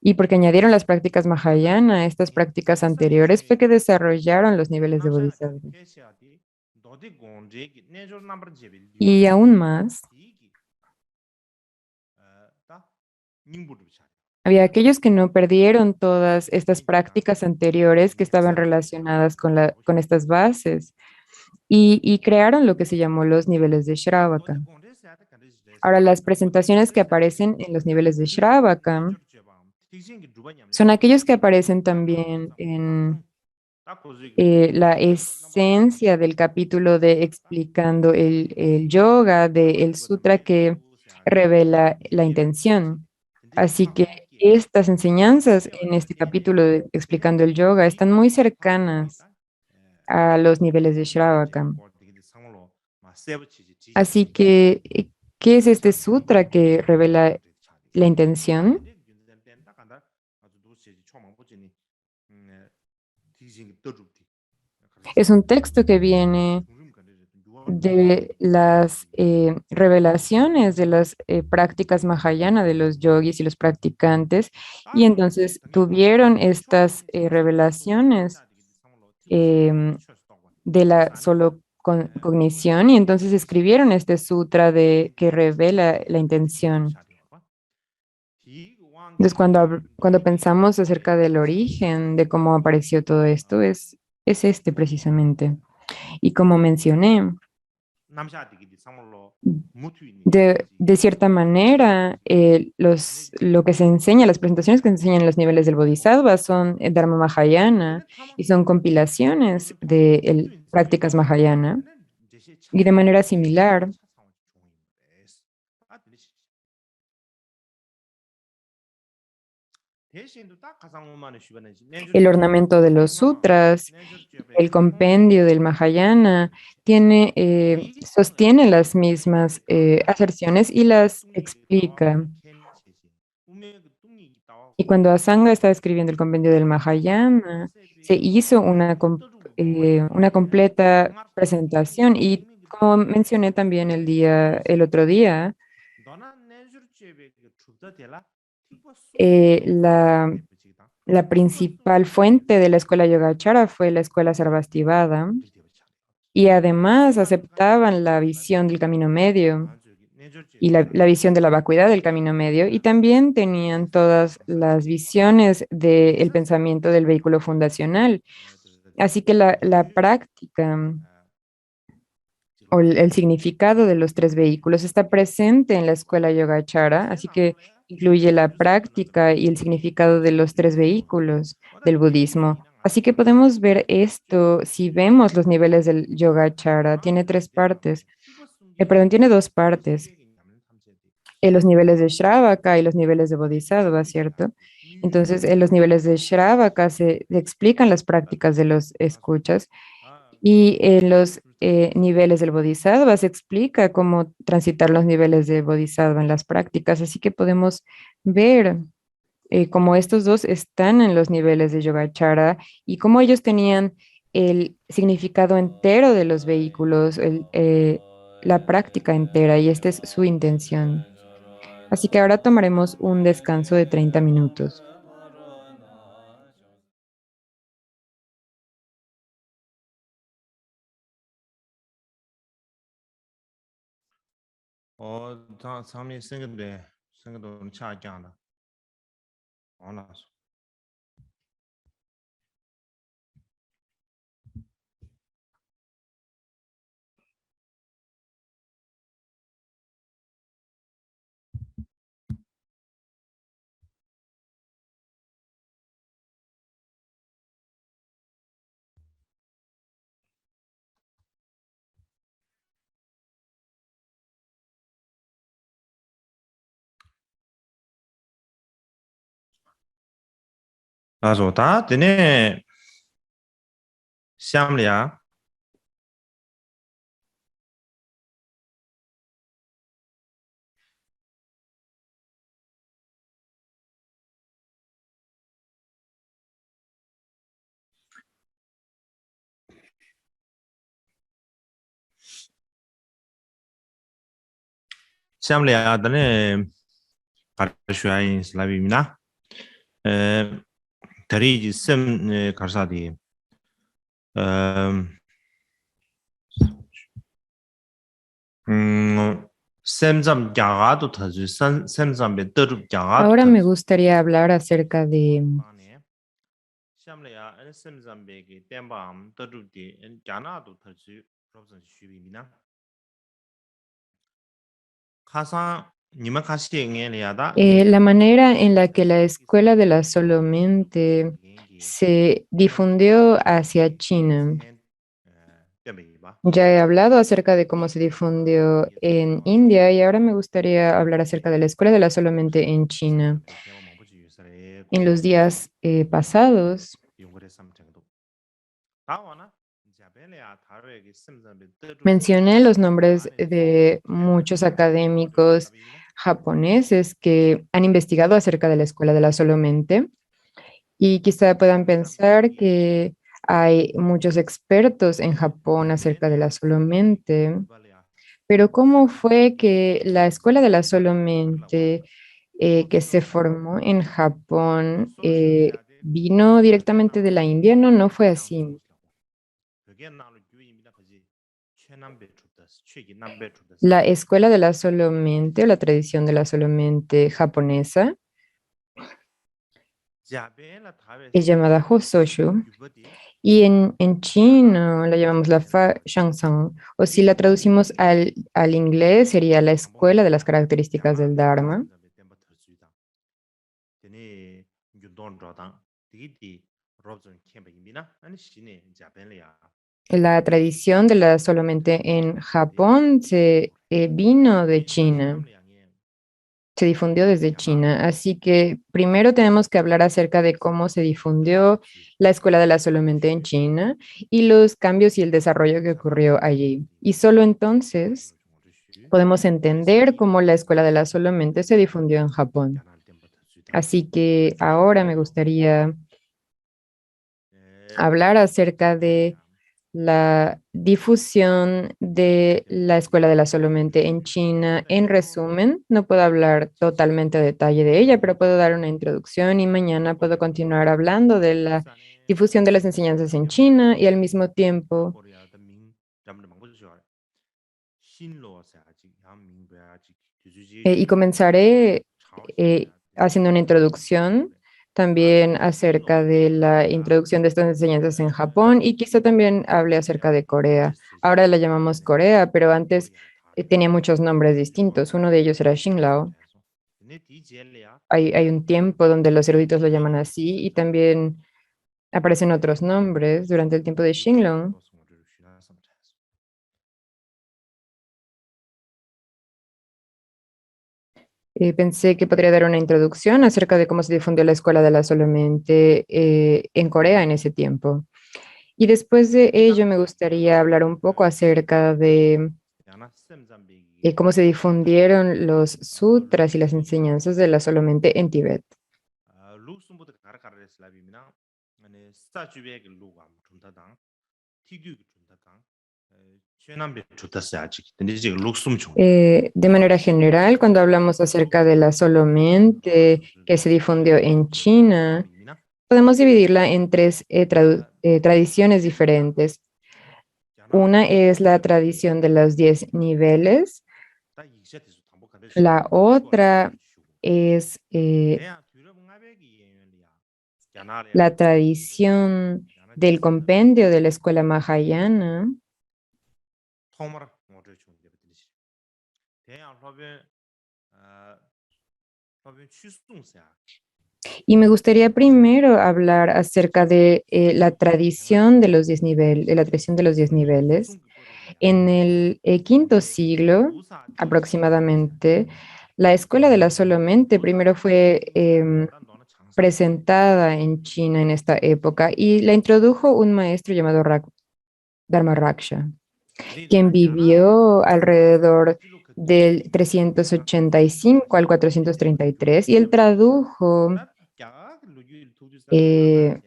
Y porque añadieron las prácticas Mahayana a estas prácticas anteriores, fue que desarrollaron los niveles de Bodhisattva. Y aún más, había aquellos que no perdieron todas estas prácticas anteriores que estaban relacionadas con estas bases y crearon lo que se llamó los niveles de Shravaka. Ahora, las presentaciones que aparecen en los niveles de Shravaka son aquellos que aparecen también en la esencia del capítulo de explicando el yoga, del sutra que revela la intención. Así que estas enseñanzas en este capítulo de explicando el yoga están muy cercanas a los niveles de Shravaka. Así que, ¿qué es este sutra que revela la intención? Es un texto que viene de las revelaciones de las prácticas Mahayana de los yogis y los practicantes, y entonces tuvieron estas revelaciones de la solo cognición, y entonces escribieron este sutra que revela la intención. Entonces, cuando pensamos acerca del origen, de cómo apareció todo esto, es este precisamente. Y como mencioné, de cierta manera, lo que se enseña, las presentaciones que se enseñan en los niveles del Bodhisattva son Dharma Mahayana y son compilaciones de prácticas Mahayana. Y de manera similar, el ornamento de los sutras, el compendio del Mahayana, sostiene las mismas aserciones y las explica. Y cuando Asanga está escribiendo el compendio del Mahayana, se hizo una completa presentación y como mencioné también el otro día, eh, la, la principal fuente de la escuela Yogacara fue la escuela Sarvastivada y además aceptaban la visión del camino medio y la visión de la vacuidad del camino medio y también tenían todas las visiones del pensamiento del vehículo fundacional. Así que la práctica o el significado de los tres vehículos está presente en la escuela Yogacara, así que incluye la práctica y el significado de los tres vehículos del budismo. Así que podemos ver esto si vemos los niveles del Yogacara. Tiene tres partes, perdón, tiene dos partes. Los niveles de Shravaka y los niveles de Bodhisattva, ¿cierto? Entonces, en los niveles de Shravaka se explican las prácticas de los escuchas y en los niveles del Bodhisattva, se explica cómo transitar los niveles de Bodhisattva en las prácticas, así que podemos ver cómo estos dos están en los niveles de Yogacara y cómo ellos tenían el significado entero de los vehículos, la práctica entera, y esta es su intención. Así que ahora tomaremos un descanso de 30 minutos. 상면 생각도 차지한다. 알았어. 他今天想了呀，想了呀，今天搞学员是来宾啦，特地sem搞啥的，呃，sem 上加阿都特殊，sem 上边得入加阿都 Ahora 特 me 殊。 gustaría hablar acerca de 想了呀，sem 上边给电棒得入的，加拿大特殊，说是学宾啦。卡上你们卡西眼了呀的，la manera en la que la escuela de la Solamente se difundió hacia China. 对没吧？ Ya he hablado acerca de cómo se difundió en India y ahora me gustaría hablar acerca de la escuela de la Solamente en China. En los días pasados mencioné los nombres de muchos académicos japoneses que han investigado acerca de la escuela de la Solamente y quizá puedan pensar que hay muchos expertos en Japón acerca de la Solamente. Pero ¿cómo fue que la escuela de la Solamente que se formó en Japón vino directamente de la India? No, no fue así. La escuela de la Solamente o la tradición de la Solamente japonesa es llamada Hososhu y en chino la llamamos la Fa Shangzang, o si la traducimos al inglés sería la escuela de las características del Dharma. La tradición de la solamente en Japón se vino de China, se difundió desde China. Así que primero tenemos que hablar acerca de cómo se difundió la escuela de la solamente en China y los cambios y el desarrollo que ocurrió allí. Y solo entonces podemos entender cómo la escuela de la solamente se difundió en Japón. Así que ahora me gustaría hablar acerca de la difusión de la escuela de la solamente en China. En resumen, no puedo hablar totalmente a detalle de ella, pero puedo dar una introducción y mañana puedo continuar hablando de la difusión de las enseñanzas en China y al mismo tiempo y comenzaré haciendo una introducción también acerca de la introducción de estas enseñanzas en Japón y quizá también hable acerca de Corea. Ahora la llamamos Corea, pero antes tenía muchos nombres distintos. Uno de ellos era Xinglao. Hay un tiempo donde los eruditos lo llaman así y también aparecen otros nombres durante el tiempo de Xinglong. Pensé que podría dar una introducción acerca de cómo se difundió la escuela de la solamente en Corea en ese tiempo. Y después de ello me gustaría hablar un poco acerca de cómo se difundieron los sutras y las enseñanzas de la solamente en Tibet. De manera general, cuando hablamos acerca de la solamente que se difundió en China, podemos dividirla en tres tradiciones diferentes. Una es la tradición de los 10 niveles, la otra es la tradición del compendio de la escuela Mahayana. Y me gustaría primero hablar acerca de la tradición de los 10 niveles, de la tradición de los 10 niveles. En el quinto siglo, aproximadamente, la escuela de la solamente primero fue presentada en China en esta época y la introdujo un maestro llamado Dharma Raksha, quien vivió alrededor del 385 al 433 y él tradujo eh,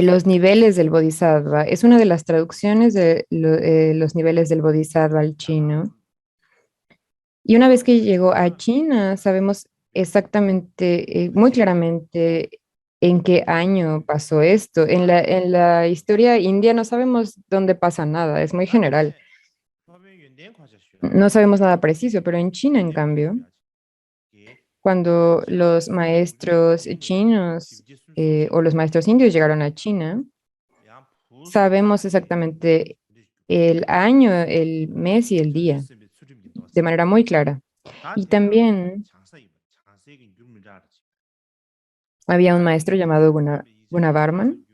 los niveles del Bodhisattva. Es una de las traducciones de los niveles del Bodhisattva al chino. Y una vez que llegó a China, sabemos exactamente, muy claramente en qué año pasó esto. En la historia india no sabemos dónde pasa nada, es muy general. No sabemos nada preciso, pero en China, en cambio, cuando los maestros chinos o los maestros indios llegaron a China, sabemos exactamente el año, el mes y el día de manera muy clara. Y también había un maestro llamado Gunavarman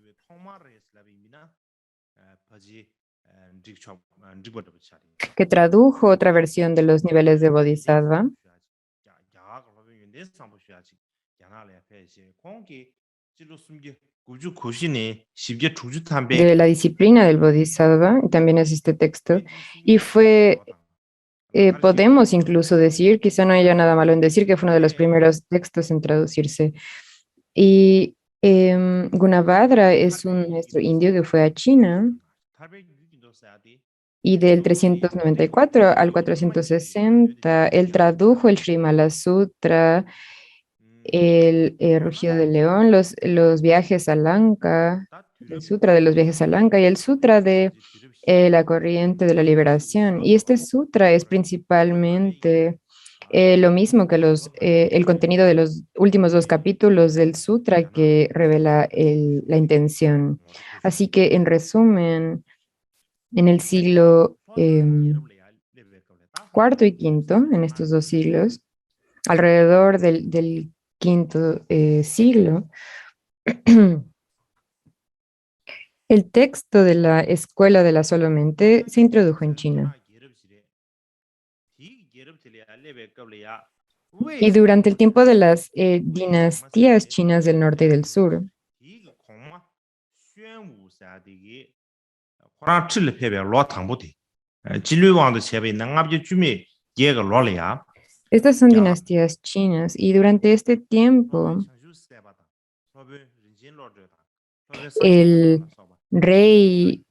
que tradujo otra versión de los niveles de Bodhisattva de la disciplina del Bodhisattva, y también es este texto, y fue, podemos incluso decir, quizá no haya nada malo en decir que fue uno de los primeros textos en traducirse. Y Gunabhadra es un maestro indio que fue a China y del 394 al 460 él tradujo el Srimala Sutra, el Rugido del León, los viajes a Lanka, el Sutra de los viajes a Lanka y el Sutra de la corriente de la liberación. Y este sutra es principalmente lo mismo que el contenido de los últimos dos capítulos del sutra que revela la intención. Así que, en resumen, en el siglo cuarto y quinto, en estos dos siglos, alrededor del quinto siglo, el texto de la Escuela de la Solamente se introdujo en China. Y durante el tiempo de las dinastías chinas del norte y del sur, estas son dinastías chinas y durante este tiempo el rey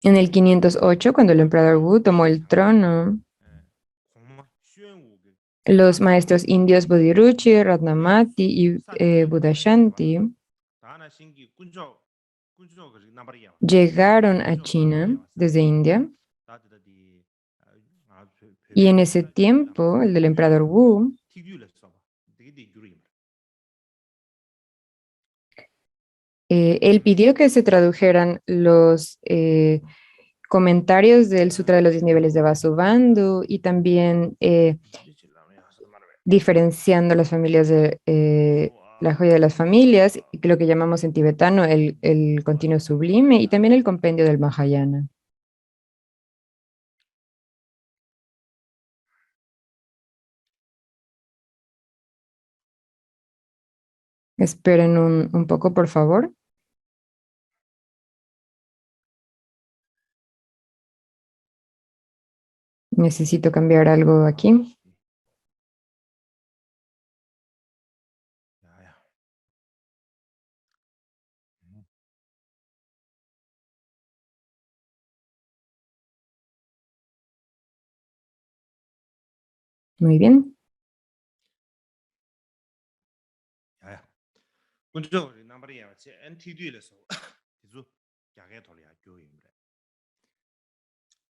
en el 508, cuando el emperador Wu tomó el trono, los maestros indios Bodhiruchi, Ratnamati y Buddhashanti llegaron a China desde India y en ese tiempo, el del emperador Wu, él pidió que se tradujeran los comentarios del Sutra de los 10 niveles de Vasubandhu y también diferenciando las familias de la joya de las familias, lo que llamamos en tibetano el continuo sublime y también el compendio del Mahayana. Esperen un poco, por favor. Necesito cambiar algo aquí. 야야. Muy bien. 야야. 먼저 우리 남바리야. 제 NTD에서 계속 야게 돌이야 교육인데.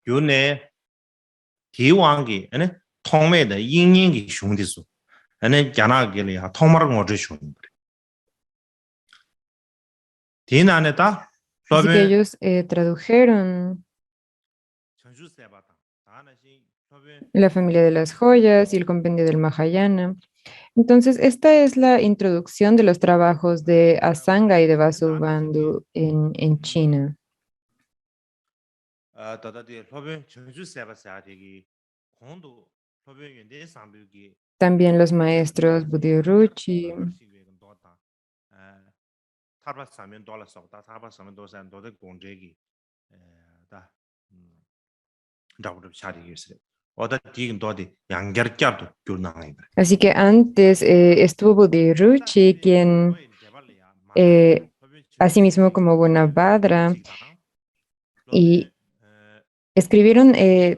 교내 기왕기 아니 통매의 인인기 흉디수. 아니 야나게리야 통마를 거저 흉. 디나네다 Así que 소변 ellos tradujeron 전주 세바다. 다나시 소변 La familia de las joyas y el compendio del Mahayana. Entonces, esta es la introducción de los trabajos de Asanga y de Vasubandhu en China. 다다디 소변 전주 세바사 되기 공도 소변 연대 상비기 También los maestros Budhyuruchi, 타바 사면 돌아서 다 타바 사면 도산 도대 공제기 다 잡으러 차리겠어요. 어디 디긴 도디 양결결도 교나이 그래. así que antes estuvo Budhyuruchi, quien asimismo como Gunabhadra, y escribieron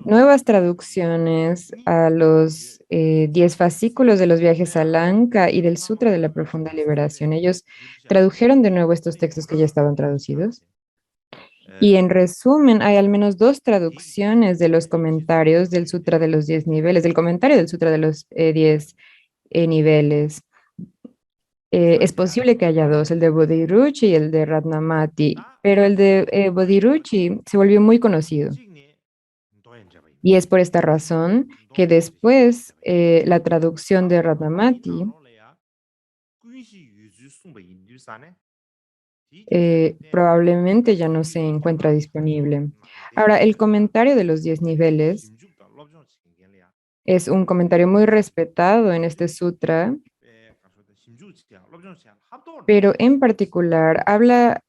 nuevas traducciones a los 10 fascículos de los viajes a Lanka y del Sutra de la Profunda Liberación. Ellos tradujeron de nuevo estos textos que ya estaban traducidos. Y en resumen, hay al menos dos traducciones de los comentarios del Sutra de los 10 niveles, del comentario del Sutra de los 10 niveles. Es posible que haya dos, el de Bodhiruchi y el de Ratnamati, pero el de Bodhiruchi se volvió muy conocido. Y es por esta razón que después la traducción de Ratnamati probablemente ya no se encuentra disponible. Ahora, el comentario de los 10 niveles es un comentario muy respetado en este sutra, pero en particular habla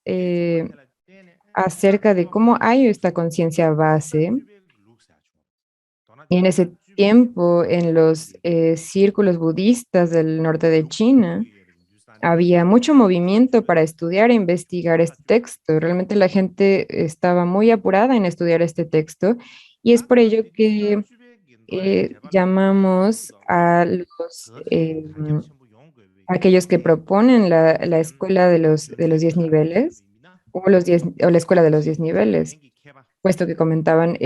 acerca de cómo hay esta conciencia base. Y en ese tiempo, en los círculos budistas del norte de China, había mucho movimiento para estudiar e investigar este texto. Realmente la gente estaba muy apurada en estudiar este texto y es por ello que llamamos a los aquellos que proponen la escuela de los 10 niveles o, o la escuela de los 10 niveles, puesto que comentaban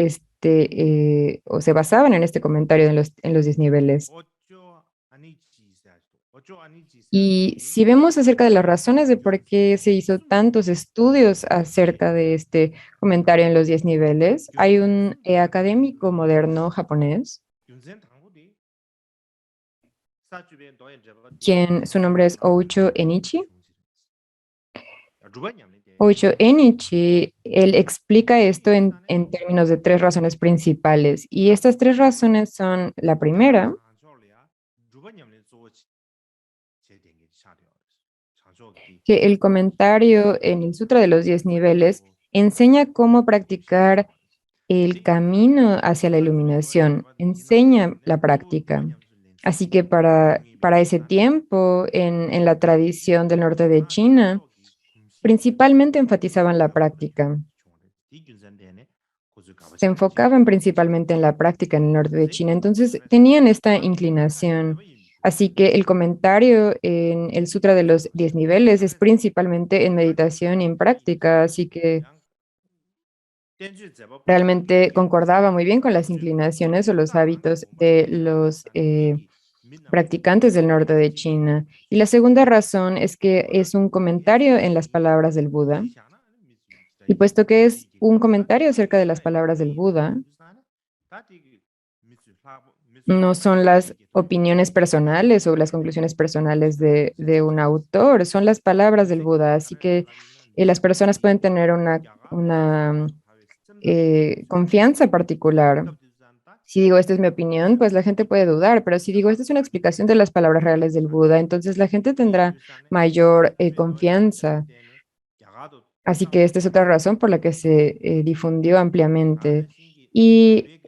o se basaban en este comentario en los 10 niveles. Y si vemos acerca de las razones de por qué se hizo tantos estudios acerca de este comentario en los 10 niveles, hay un académico moderno japonés, quien su nombre es Oucho Enichi. Oucho Enichi, él explica esto en términos de tres razones principales. Y estas tres razones son, la primera, que el comentario en el Sutra de los 10 niveles enseña cómo practicar el camino hacia la iluminación, enseña la práctica. Así que para ese tiempo, en la tradición del norte de China, principalmente enfatizaban la práctica. Se enfocaban principalmente en la práctica en el norte de China, entonces tenían esta inclinación. Así que el comentario en el Sutra de los 10 niveles es principalmente en meditación y en práctica, así que realmente concordaba muy bien con las inclinaciones o los hábitos de los practicantes del norte de China. Y la segunda razón es que es un comentario en las palabras del Buda. Y puesto que es un comentario acerca de las palabras del Buda, no son las opiniones personales o las conclusiones personales de un autor, son las palabras del Buda. Así que las personas pueden tener una confianza particular Si digo esta es mi opinión, pues la gente puede dudar, pero si digo esta es una explicación de las palabras reales del Buda, entonces la gente tendrá mayor confianza. Así que esta es otra razón por la que se difundió ampliamente. Y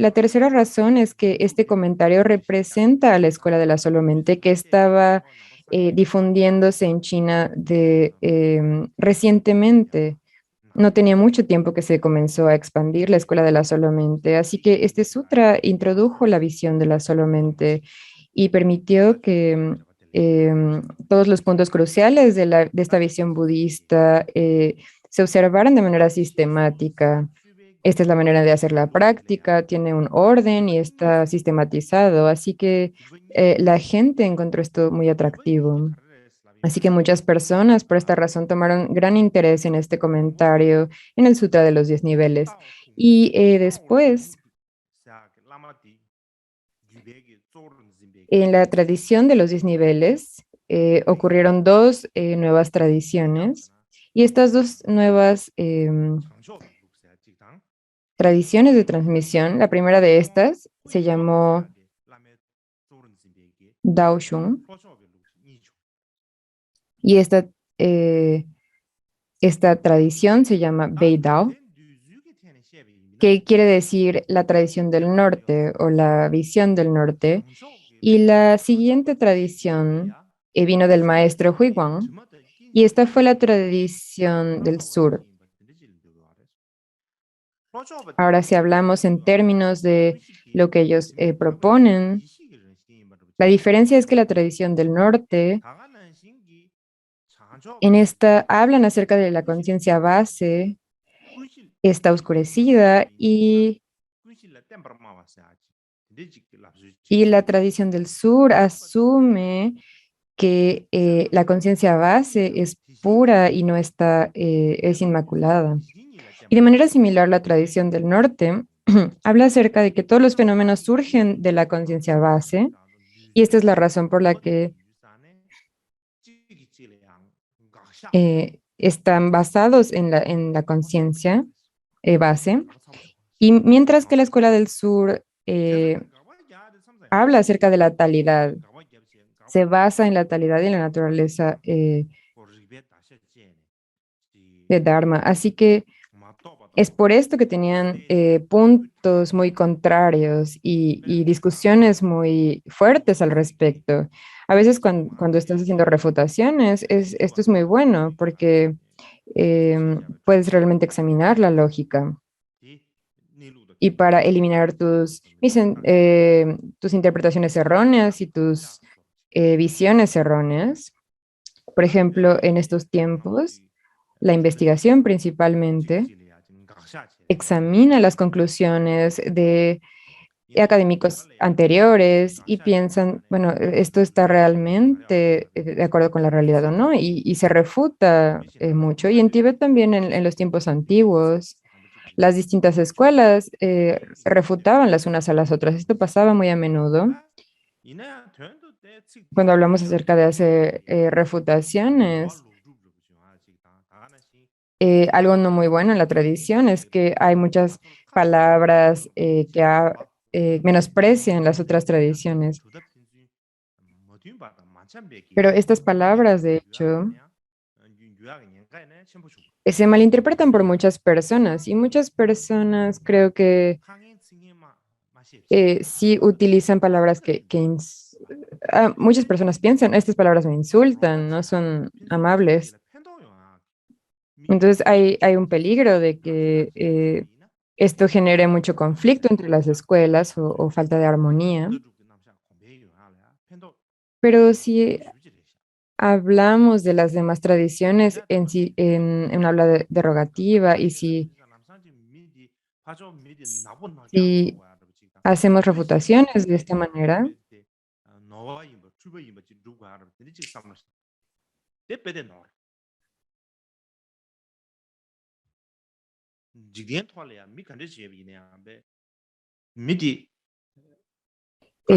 la tercera razón es que este comentario representa a la Escuela de la Solamente que estaba difundiéndose en China recientemente. No tenía mucho tiempo que se comenzó a expandir la Escuela de la Solamente. Así que este sutra introdujo la visión de la Solamente y permitió que todos los puntos cruciales de esta visión budista se observaran de manera sistemática. Esta es la manera de hacer la práctica, tiene un orden y está sistematizado, así que la gente encontró esto muy atractivo. Así que muchas personas por esta razón tomaron gran interés en este comentario en el Sutra de los 10 niveles. Y después, en la tradición de los 10 niveles, ocurrieron dos nuevas tradiciones. Y estas dos nuevas tradiciones de transmisión, la primera de estas se llamó Daoshun y eh, esta tradición se llama Beidao, que quiere decir la tradición del norte o la visión del norte. Y la siguiente tradición vino del maestro Huiguang y esta fue la tradición del sur. Ahora, si hablamos en términos de lo que ellos proponen, la diferencia es que la tradición del norte, en esta hablan acerca de la conciencia base, está oscurecida y la tradición del sur asume que la conciencia base es pura y no está, es inmaculada. Y de manera similar, la tradición del norte habla acerca de que todos los fenómenos surgen de la conciencia base y esta es la razón por la que están basados en la conciencia base. Y mientras que la escuela del sur habla acerca de la talidad, se basa en la talidad y en la naturaleza de Dharma. Así que es por esto que tenían puntos muy contrarios y discusiones muy fuertes al respecto. A veces cuando estás haciendo refutaciones, esto es muy bueno porque puedes realmente examinar la lógica y para eliminar tus interpretaciones erróneas y tus visiones erróneas. Por ejemplo, en estos tiempos, la investigación principalmente examina las conclusiones de académicos anteriores y piensan, bueno, esto está realmente de acuerdo con la realidad o no, y se refuta mucho. Y en Tíbet también en los tiempos antiguos, las distintas escuelas refutaban las unas a las otras. Esto pasaba muy a menudo. Cuando hablamos acerca de hacer refutaciones, algo no muy bueno en la tradición es que hay muchas palabras menosprecian las otras tradiciones. Pero estas palabras, de hecho, se malinterpretan por muchas personas y muchas personas creo que sí utilizan palabras muchas personas piensan, estas palabras me insultan, no son amables. Entonces hay un peligro de que esto genere mucho conflicto entre las escuelas o falta de armonía. Pero si hablamos de las demás tradiciones en habla derogativa y si hacemos refutaciones de esta manera,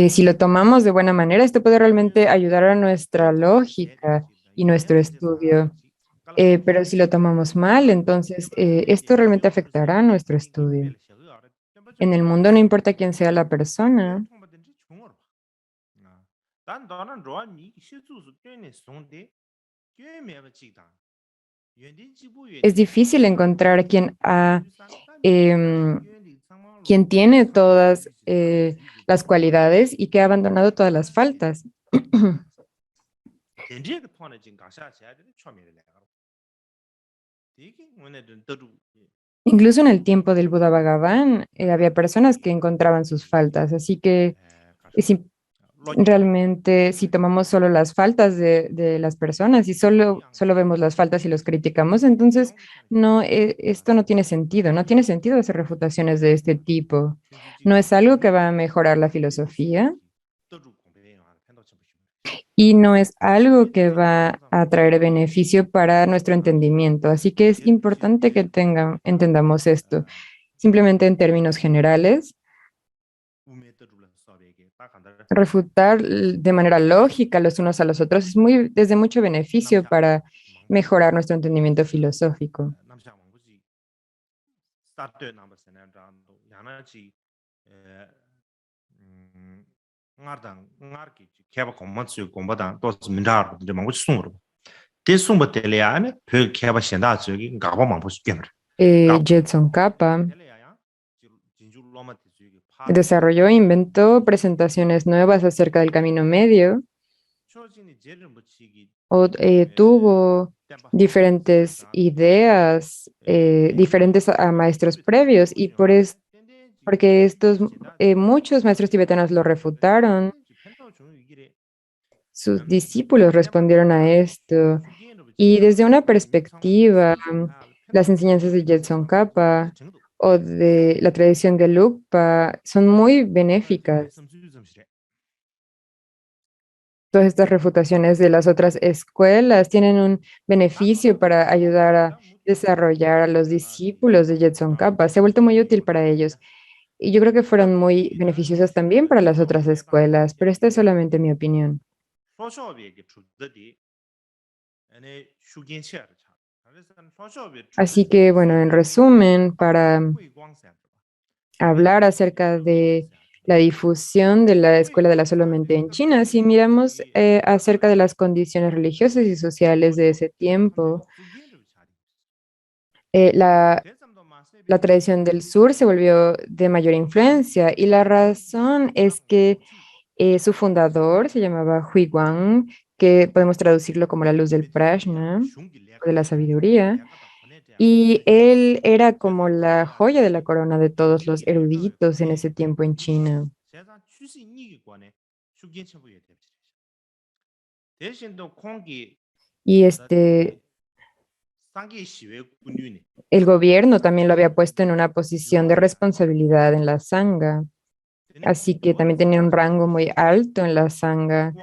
si lo tomamos de buena manera, esto puede realmente ayudar a nuestra lógica y nuestro estudio. Pero si lo tomamos mal, entonces esto realmente afectará a nuestro estudio. En el mundo no importa quién sea la persona, es difícil encontrar em, quien tiene todas las cualidades y que ha abandonado todas las faltas. Incluso en el tiempo del Buda Bhagavan había personas que encontraban sus faltas, así que si realmente si tomamos solo las faltas de las personas y solo vemos las faltas y los criticamos, entonces no, esto no tiene sentido, no tiene sentido hacer refutaciones de este tipo. No es algo que va a mejorar la filosofía y no es algo que va a traer beneficio para nuestro entendimiento. Así que es importante que entendamos esto. Simplemente en términos generales, refutar de manera lógica los unos a los otros es desde mucho beneficio para mejorar nuestro entendimiento filosófico. Jetson Kappa desarrolló e inventó presentaciones nuevas acerca del camino medio o tuvo diferentes ideas, diferentes a maestros previos y porque muchos maestros tibetanos lo refutaron, sus discípulos respondieron a esto y desde una perspectiva, las enseñanzas de Jetson Kappa o de la tradición de Lukpa son muy benéficas. Todas estas refutaciones de las otras escuelas tienen un beneficio para ayudar a desarrollar a los discípulos de Jetson Kappa. Se ha vuelto muy útil para ellos. Y yo creo que fueron muy beneficiosas también para las otras escuelas, pero esta es solamente mi opinión. Así que, bueno, en resumen, para hablar acerca de la difusión de la Escuela de la Solamente en China, si miramos acerca de las condiciones religiosas y sociales de ese tiempo, eh, la, la tradición del sur se volvió de mayor influencia y la razón es que su fundador se llamaba Hui Guang, que podemos traducirlo como la luz del Prajna, o de la sabiduría. Y él era como la joya de la corona de todos los eruditos en ese tiempo en China. Y el gobierno también lo había puesto en una posición de responsabilidad en la Sangha. Así que también tenía un rango muy alto en la Sangha,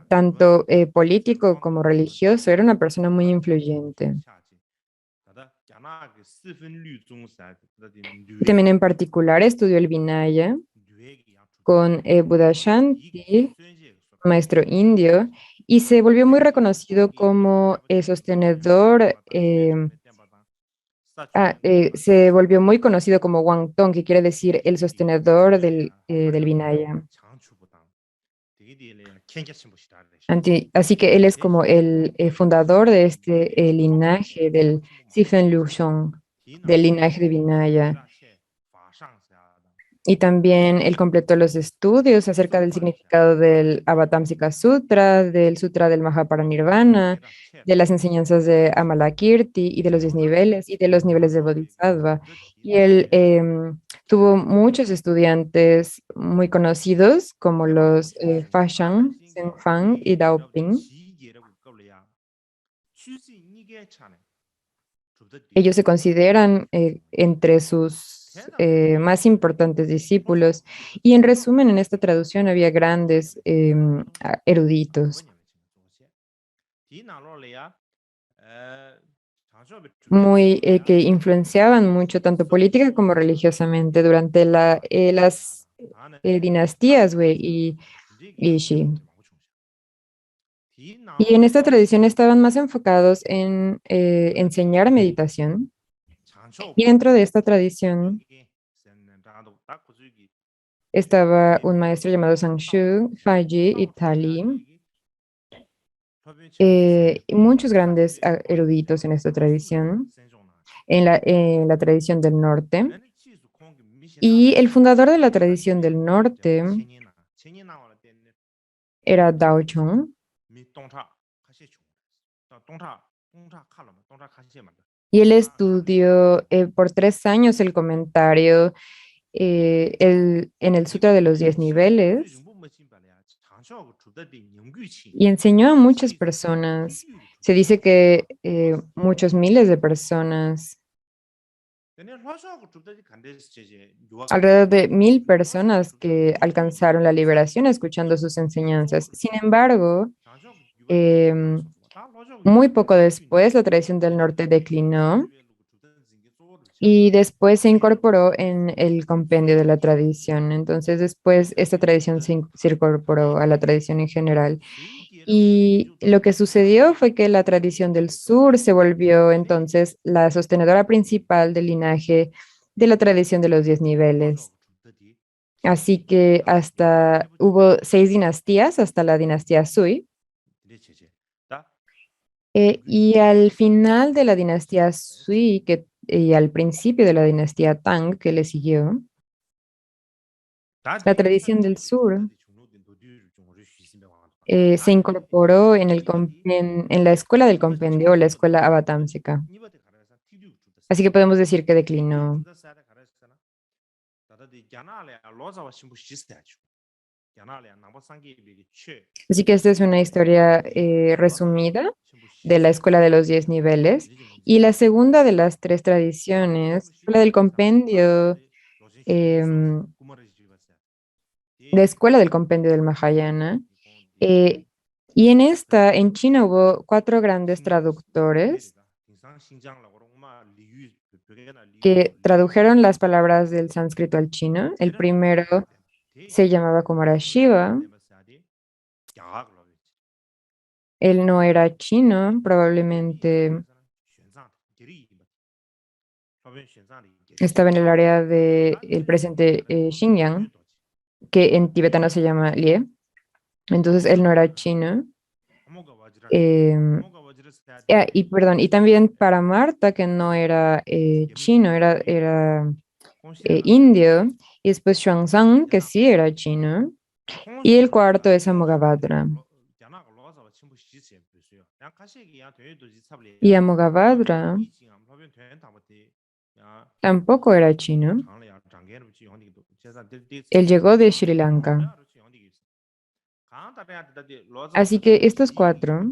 tanto político como religioso. Era una persona muy influyente. Y también en particular estudió el Vinaya con Buddha Shanti, maestro indio, y se volvió muy reconocido como sostenedor, se volvió muy conocido como Wang Tong, que quiere decir el sostenedor del Vinaya. Así que él es como el fundador de este linaje del Sifen Lushong, del linaje de Vinaya. Y también él completó los estudios acerca del significado del Avatamsika Sutra, del Sutra del Mahaparinirvana, de las enseñanzas de Amalakirti y de los 10 niveles y de los niveles de Bodhisattva. Y él tuvo muchos estudiantes muy conocidos como los Fa Shang, Zheng Fang y Dao Ping. Ellos se consideran entre sus más importantes discípulos y en resumen en esta traducción había grandes eruditos que influenciaban mucho tanto política como religiosamente durante las dinastías Wei y Shi. Y en esta tradición estaban más enfocados en enseñar meditación. Y dentro de esta tradición Estaba un maestro llamado Sangshu, Faji y Tali, y muchos grandes eruditos en esta tradición, en la tradición del norte. Y el fundador de la tradición del norte era Dao Chong, y él estudió por 3 años el comentario en el Sutra de los 10 niveles y enseñó a muchas personas. Se dice que muchos miles de personas, alrededor de 1000 personas que alcanzaron la liberación escuchando sus enseñanzas. Sin embargo, em, muy poco después, la tradición del norte declinó y después se incorporó en el compendio de la tradición. Entonces, después esta tradición se incorporó a la tradición en general. Y lo que sucedió fue que la tradición del sur se volvió entonces la sostenedora principal del linaje de la tradición de los 10 niveles. Así que hasta hubo 6 dinastías hasta la dinastía Sui. Y al final de la dinastía Sui y al principio de la dinastía Tang que le siguió, la tradición del sur se incorporó en la escuela del compendio o la escuela avatámsica. Así que podemos decir que declinó. Así que esta es una historia resumida de la escuela de los 10 niveles. Y la segunda de las tres tradiciones fue la del compendio, em, la escuela del compendio del Mahayana. Eh, y en esta, en China, hubo 4 grandes traductores que tradujeron las palabras del sánscrito al chino. El primero se llamaba Kumarashiva. Él no era chino, probablemente estaba en el área del presente Xinjiang, que en tibetano se llama Lie. Entonces él no era chino. Em, y perdón, y también para Marta, que no era chino, era indio. Y después Xuanzang, que sí era chino. Y el cuarto es Amoghavadra. Y Amoghavadra tampoco era chino. Él llegó de Sri Lanka. Así que estos 4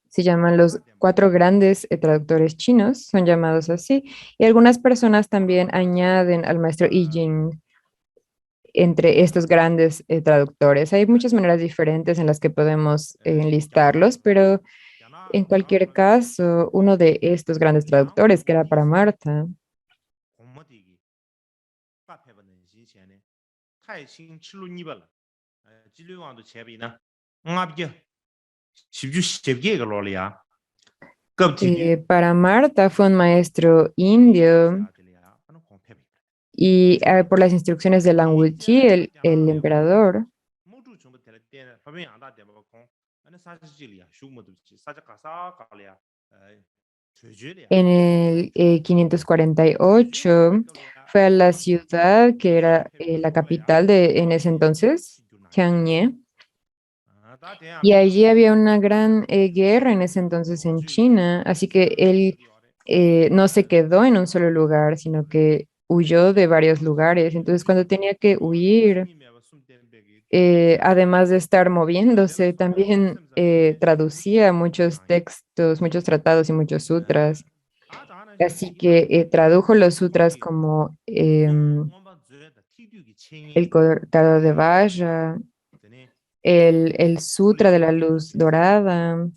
se llaman los 4 grandes traductores chinos, son llamados así. Y algunas personas también añaden al maestro I Ching entre estos grandes traductores. Hay muchas maneras diferentes en las que podemos enlistarlos, pero en cualquier caso, uno de estos grandes traductores, que era para Marta, para Marta fue un maestro indio y por las instrucciones de Lan Wulchi, el emperador, en el 548 fue a la ciudad que era la capital en ese entonces, Tianjin, y allí había una gran guerra en ese entonces en China, así que él no se quedó en un solo lugar, sino que huyó de varios lugares. Entonces, cuando tenía que huir, además de estar moviéndose, también traducía muchos textos, muchos tratados y muchos sutras. Así que tradujo los sutras como el Cortado de Vajra, el Sutra de la Luz Dorada,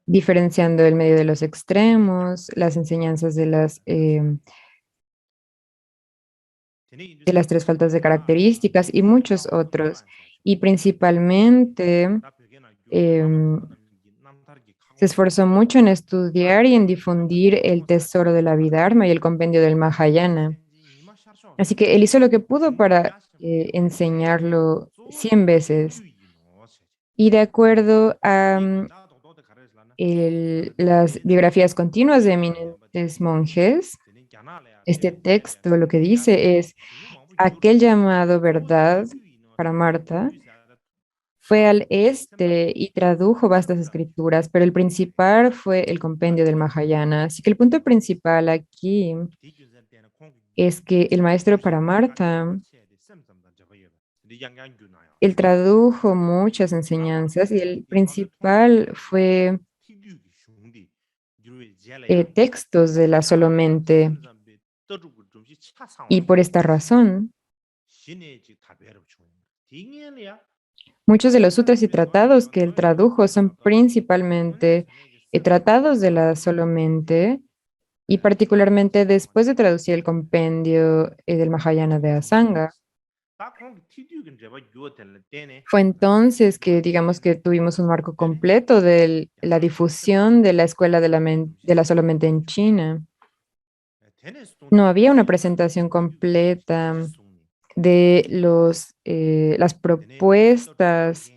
diferenciando el medio de los extremos, las enseñanzas de las 3 faltas de características y muchos otros. Y principalmente em, se esforzó mucho en estudiar y en difundir el tesoro de la Vidharma y el compendio del Mahayana. Así que él hizo lo que pudo para enseñarlo 100 veces. Y de acuerdo a las biografías continuas de eminentes monjes, este texto lo que dice es, aquel llamado verdad para Marta fue al este y tradujo vastas escrituras, pero el principal fue el compendio del Mahayana. Así que el punto principal aquí es que el maestro Paramartha, él tradujo muchas enseñanzas y el principal fue textos de la solamente. Y por esta razón, muchos de los sutras y tratados que él tradujo son principalmente tratados de la solamente y particularmente después de traducir el compendio del Mahayana de Asanga. Fue entonces que, digamos que tuvimos un marco completo de la difusión de la escuela de la solamente en China. No había una presentación completa de las propuestas,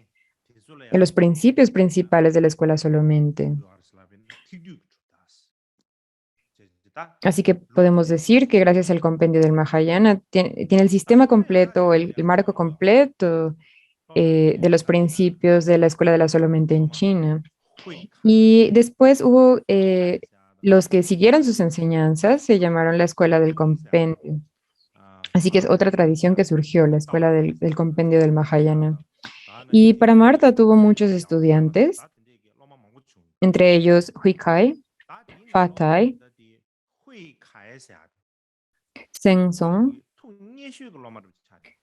de los principios principales de la escuela solamente. Así que podemos decir que gracias al compendio del Mahayana tiene el sistema completo, el marco completo de los principios de la escuela de la solamente en China. Y después hubo los que siguieron sus enseñanzas, se llamaron la escuela del compendio. Así que es otra tradición que surgió, la escuela del compendio del Mahayana. Y para Marta tuvo muchos estudiantes, entre ellos Huikai, Fatai, Sengzong,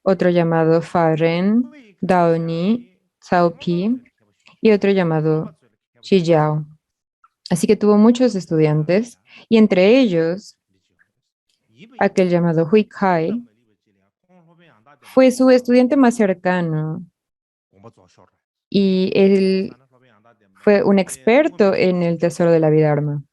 otro llamado Faren, Daoni, Cao Pi y otro llamado Shijiao. Así que tuvo muchos estudiantes y entre ellos aquel llamado Huikai fue su estudiante más cercano y él fue un experto en el tesoro de la Vidharma.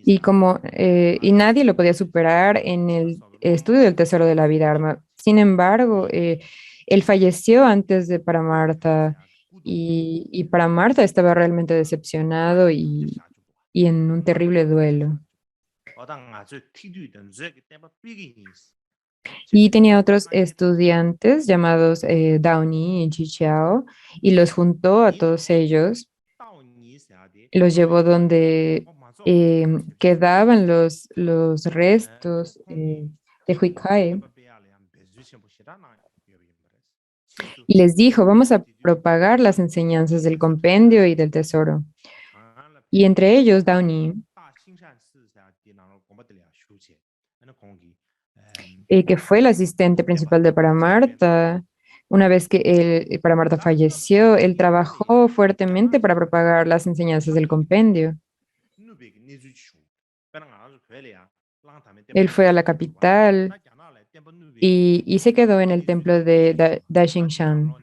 Y nadie lo podía superar en el estudio del tesoro de la Vidharma. Sin embargo, él falleció antes de Paramartha y Paramartha estaba realmente decepcionado y en un terrible duelo. Y tenía otros estudiantes llamados Downey y Chichao y los juntó a todos ellos, los llevó donde quedaban los restos de Huicae y les dijo, vamos a propagar las enseñanzas del compendio y del tesoro. Y entre ellos Downey, que fue el asistente principal de Paramartha. Una vez que Paramartha falleció, él trabajó fuertemente para propagar las enseñanzas del compendio. Él fue a la capital y se quedó en el templo de Daishinshan,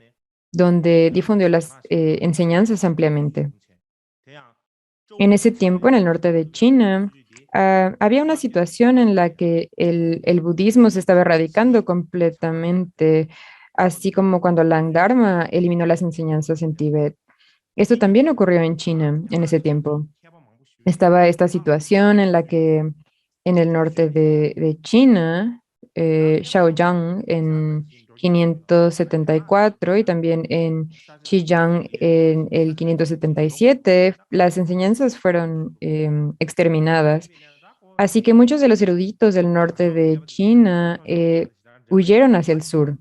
donde difundió las enseñanzas ampliamente. En ese tiempo, en el norte de China, había una situación en la que el budismo se estaba erradicando completamente, así como cuando Langdharma eliminó las enseñanzas en Tíbet. Esto también ocurrió en China en ese tiempo. Estaba esta situación en la que en el norte de China, Shaojiang en 574 y también en Xizang en el 577, las enseñanzas fueron exterminadas. Así que muchos de los eruditos del norte de China huyeron hacia el sur.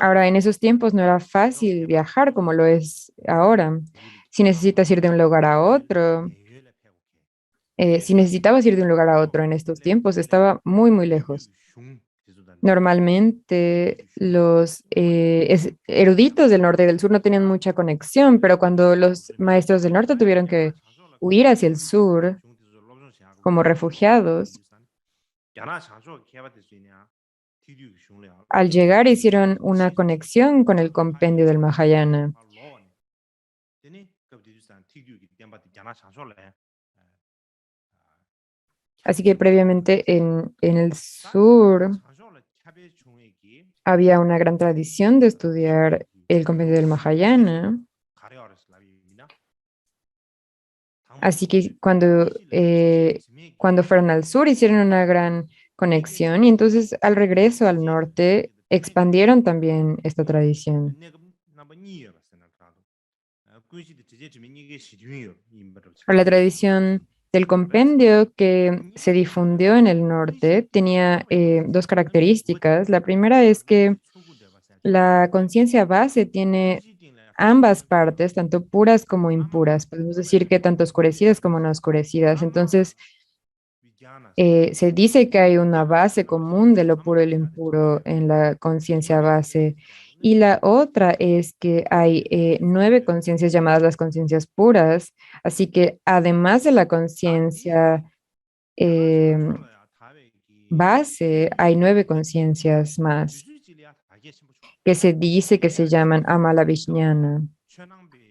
Ahora, en esos tiempos no era fácil viajar como lo es ahora. Si necesitas ir de un lugar a otro, si necesitabas ir de un lugar a otro en estos tiempos, estaba muy, muy lejos. Normalmente los eruditos del norte y del sur no tenían mucha conexión, pero cuando los maestros del norte tuvieron que huir hacia el sur como refugiados, al llegar hicieron una conexión con el compendio del Mahayana Así que previamente en el sur había una gran tradición de estudiar el compendio del Mahayana. Así que cuando fueron al sur hicieron una gran conexión y entonces al regreso al norte expandieron también esta tradición. Ahora, la tradición del compendio que se difundió en el norte tenía dos características. La primera es que la conciencia base tiene ambas partes, tanto puras como impuras. Podemos decir que tanto oscurecidas como no oscurecidas. Entonces, se dice que hay una base común de lo puro y lo impuro en la conciencia base. Y la otra es que hay 9 conciencias llamadas las conciencias puras. Así que además de la conciencia eh, base, hay 9 conciencias más que se dice que se llaman Amalavijñana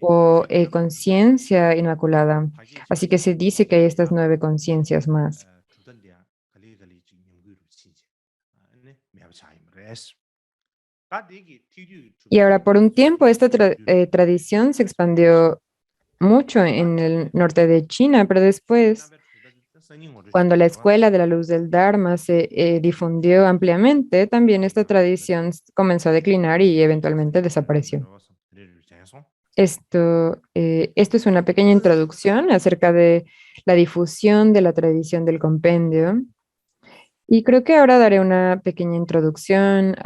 o conciencia inmaculada. Así que se dice que hay estas 9 conciencias más. Y ahora, por un tiempo, esta tradición se expandió mucho en el norte de China, pero después, cuando la Escuela de la Luz del Dharma se difundió ampliamente, también esta tradición comenzó a declinar y eventualmente desapareció. Esto es una pequeña introducción acerca de la difusión de la tradición del compendio. Y creo que ahora daré una pequeña introducción.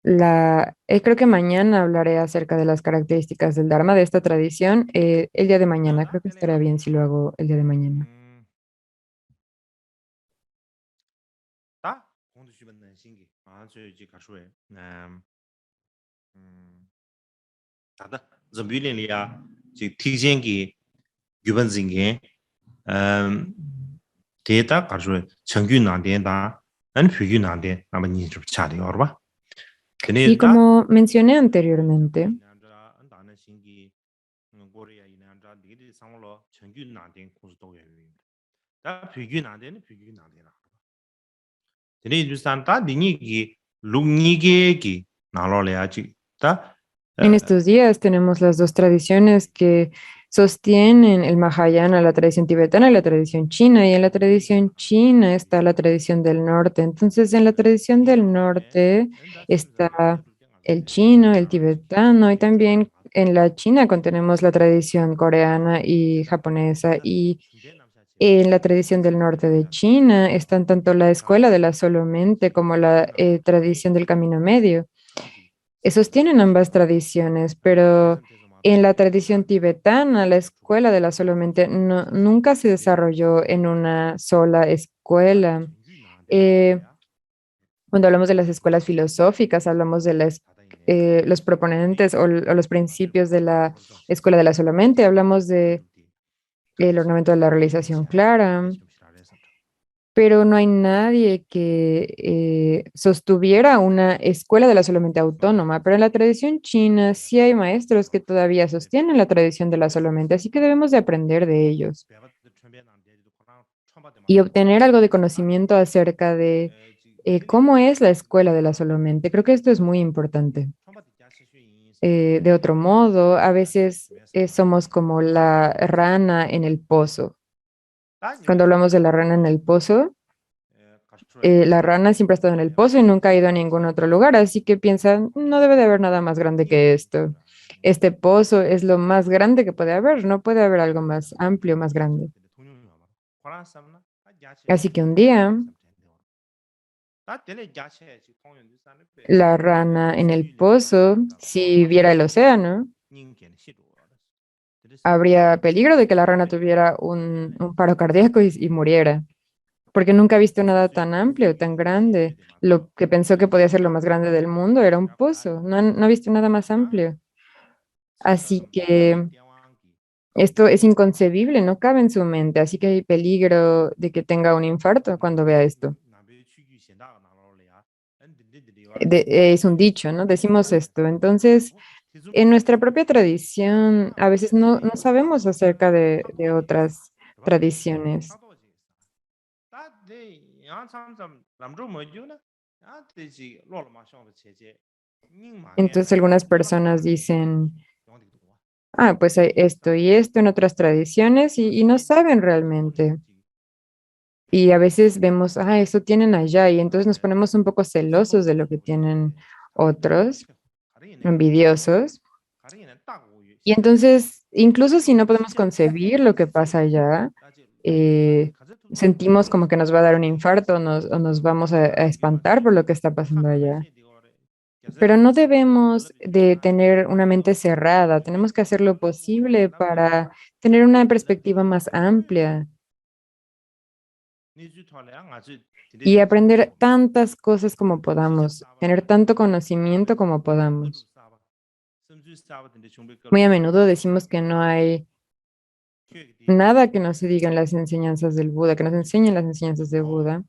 Creo que mañana hablaré acerca de las características del Dharma, de esta tradición, el día de mañana. Creo que estaría bien si lo hago el día de mañana. 데이터 가지고 정규 난된다 안 표규 난데 아마 니좀 차리 얼바 Y 근데 다 como mencioné anteriormente, 난자 안다는 신기 고려야 이난자 니리 상으로 정규 난된 고스도 여유 다 표규 난데는 표규 난데라 근데 유산 다 니니기 룩니게기 나로래야지 다 en estos días tenemos las dos tradiciones que sostienen el Mahayana, la tradición tibetana y la tradición china. Y en la tradición china está la tradición del norte. Entonces, en la tradición del norte está el chino, el tibetano y también en la China contenemos la tradición coreana y japonesa. Y en la tradición del norte de China están tanto la escuela de la solo mente como la tradición del camino medio. Sostienen ambas tradiciones, pero en la tradición tibetana, la escuela de la solamente nunca se desarrolló en una sola escuela. Eh, Cuando hablamos de las escuelas filosóficas, hablamos de los proponentes o los principios de la escuela de la solamente, hablamos de el ornamento de la realización clara, pero no hay nadie que sostuviera una escuela de la solamente autónoma. Pero en la tradición china sí hay maestros que todavía sostienen la tradición de la solamente, así que debemos de aprender de ellos y obtener algo de conocimiento acerca de cómo es la escuela de la solamente. Creo que esto es muy importante. De otro modo, a veces somos como la rana en el pozo. Cuando hablamos de la rana en el pozo, la rana siempre ha estado en el pozo y nunca ha ido a ningún otro lugar, así que piensa, no debe de haber nada más grande que esto. Este pozo es lo más grande que puede haber, no puede haber algo más amplio, más grande. Así que un día, la rana en el pozo, si viera el océano, habría peligro de que la rana tuviera un paro cardíaco y muriera, porque nunca ha visto nada tan amplio, tan grande. Lo que pensó que podía ser lo más grande del mundo era un pozo, no ha visto nada más amplio. Así que esto es inconcebible, no cabe en su mente, así que hay peligro de que tenga un infarto cuando vea esto. Es un dicho, ¿no? Decimos esto. Entonces, En nuestra propia tradición, a veces no sabemos acerca de otras tradiciones. Entonces algunas personas dicen, ah, pues hay esto y esto en otras tradiciones y no saben realmente. Y a veces vemos, ah, eso tienen allá y entonces nos ponemos un poco celosos de lo que tienen otros, envidiosos. Y entonces, incluso si no podemos concebir lo que pasa allá, eh, sentimos como que nos va a dar un infarto o nos vamos a espantar por lo que está pasando allá. Pero no debemos de tener una mente cerrada, tenemos que hacer lo posible para tener una perspectiva más amplia y aprender tantas cosas como podamos, tener tanto conocimiento como podamos. Muy a menudo decimos que no hay nada que no se diga en las enseñanzas del Buda, que nos enseñen las enseñanzas de Buda,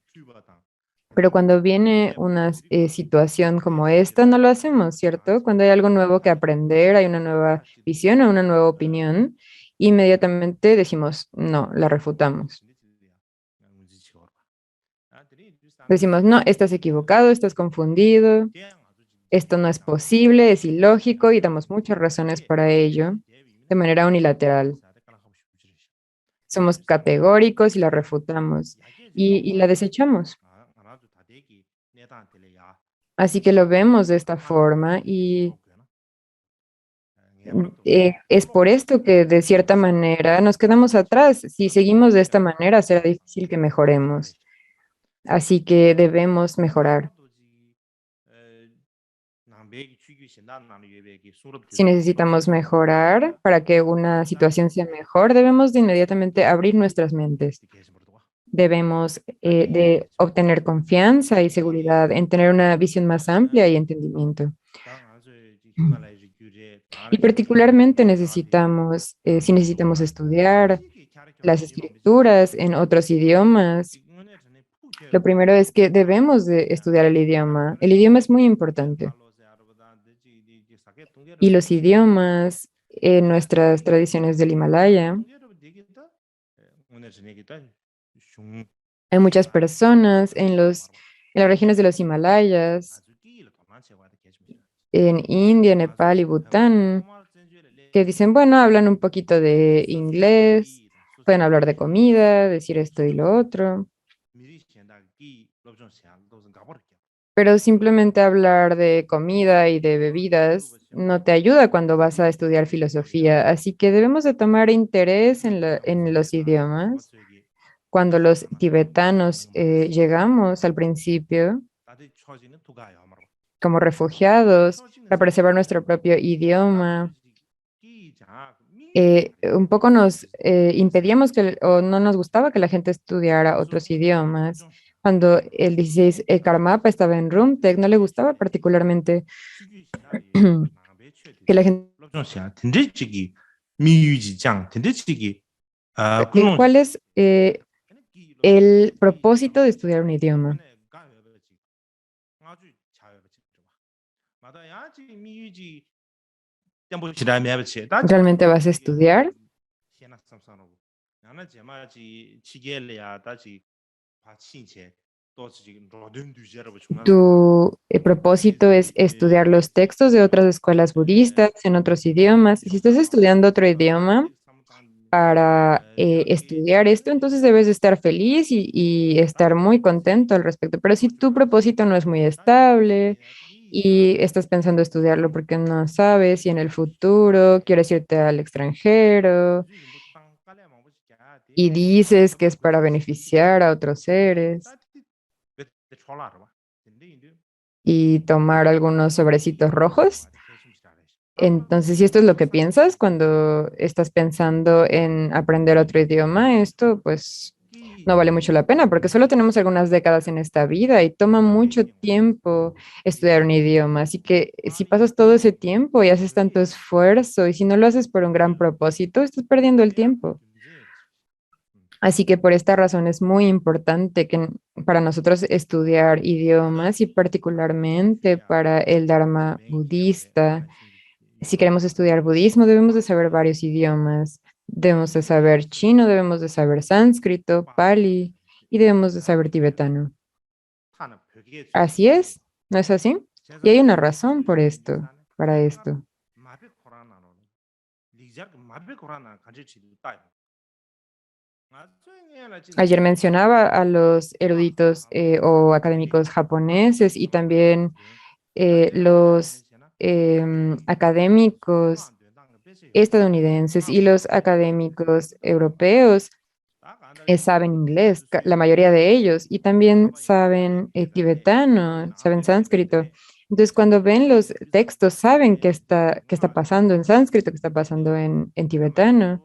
pero cuando viene una situación como esta, no lo hacemos, ¿cierto? Cuando hay algo nuevo que aprender, hay una nueva visión o una nueva opinión, inmediatamente decimos, no, la refutamos. Decimos, no, estás equivocado, estás confundido, esto no es posible, es ilógico y damos muchas razones para ello de manera unilateral. Somos categóricos y la refutamos y la desechamos. Así que lo vemos de esta forma y es por esto que de cierta manera nos quedamos atrás. Si seguimos de esta manera, será difícil que mejoremos. Así que debemos mejorar. Si necesitamos mejorar para que una situación sea mejor, debemos de inmediatamente abrir nuestras mentes. Debemos de obtener confianza y seguridad en tener una visión más amplia y entendimiento. Y particularmente necesitamos, si necesitamos estudiar las escrituras en otros idiomas, lo primero es que debemos de estudiar el idioma. El idioma es muy importante. Y los idiomas en nuestras tradiciones del Himalaya, hay muchas personas en las regiones de los Himalayas, en India, Nepal y Bután, que dicen, bueno, hablan un poquito de inglés, pueden hablar de comida, decir esto y lo otro, pero simplemente hablar de comida y de bebidas no te ayuda cuando vas a estudiar filosofía, así que debemos de tomar interés en los idiomas. Cuando los tibetanos llegamos al principio como refugiados para preservar nuestro propio idioma, un poco nos impedíamos o no nos gustaba que la gente estudiara otros idiomas. Cuando el 16 Karmapa estaba en Rumtek, no le gustaba particularmente que la gente... ¿Cuál es el propósito de estudiar un idioma? ¿Realmente vas a estudiar? Tu propósito es estudiar los textos de otras escuelas budistas en otros idiomas. Si estás estudiando otro idioma para estudiar esto, entonces debes de estar feliz y estar muy contento al respecto. Pero si tu propósito no es muy estable y estás pensando estudiarlo porque no sabes si en el futuro quieres irte al extranjero y dices que es para beneficiar a otros seres y tomar algunos sobrecitos rojos. Entonces, si esto es lo que piensas cuando estás pensando en aprender otro idioma, esto pues no vale mucho la pena porque solo tenemos algunas décadas en esta vida y toma mucho tiempo estudiar un idioma. Así que si pasas todo ese tiempo y haces tanto esfuerzo y si no lo haces por un gran propósito, estás perdiendo el tiempo. Así que por esta razón es muy importante que para nosotros estudiar idiomas y particularmente para el Dharma budista Si queremos estudiar budismo, debemos de saber varios idiomas. Debemos de saber chino, debemos de saber sánscrito, pali y debemos de saber tibetano. Así es, ¿no es así? Y hay una razón por esto, para esto. Ayer mencionaba a los eruditos o académicos japoneses y también los académicos estadounidenses y los académicos europeos saben inglés, la mayoría de ellos, y también saben tibetano, saben sánscrito. Entonces, cuando ven los textos, saben qué está pasando en sánscrito, qué está pasando en tibetano.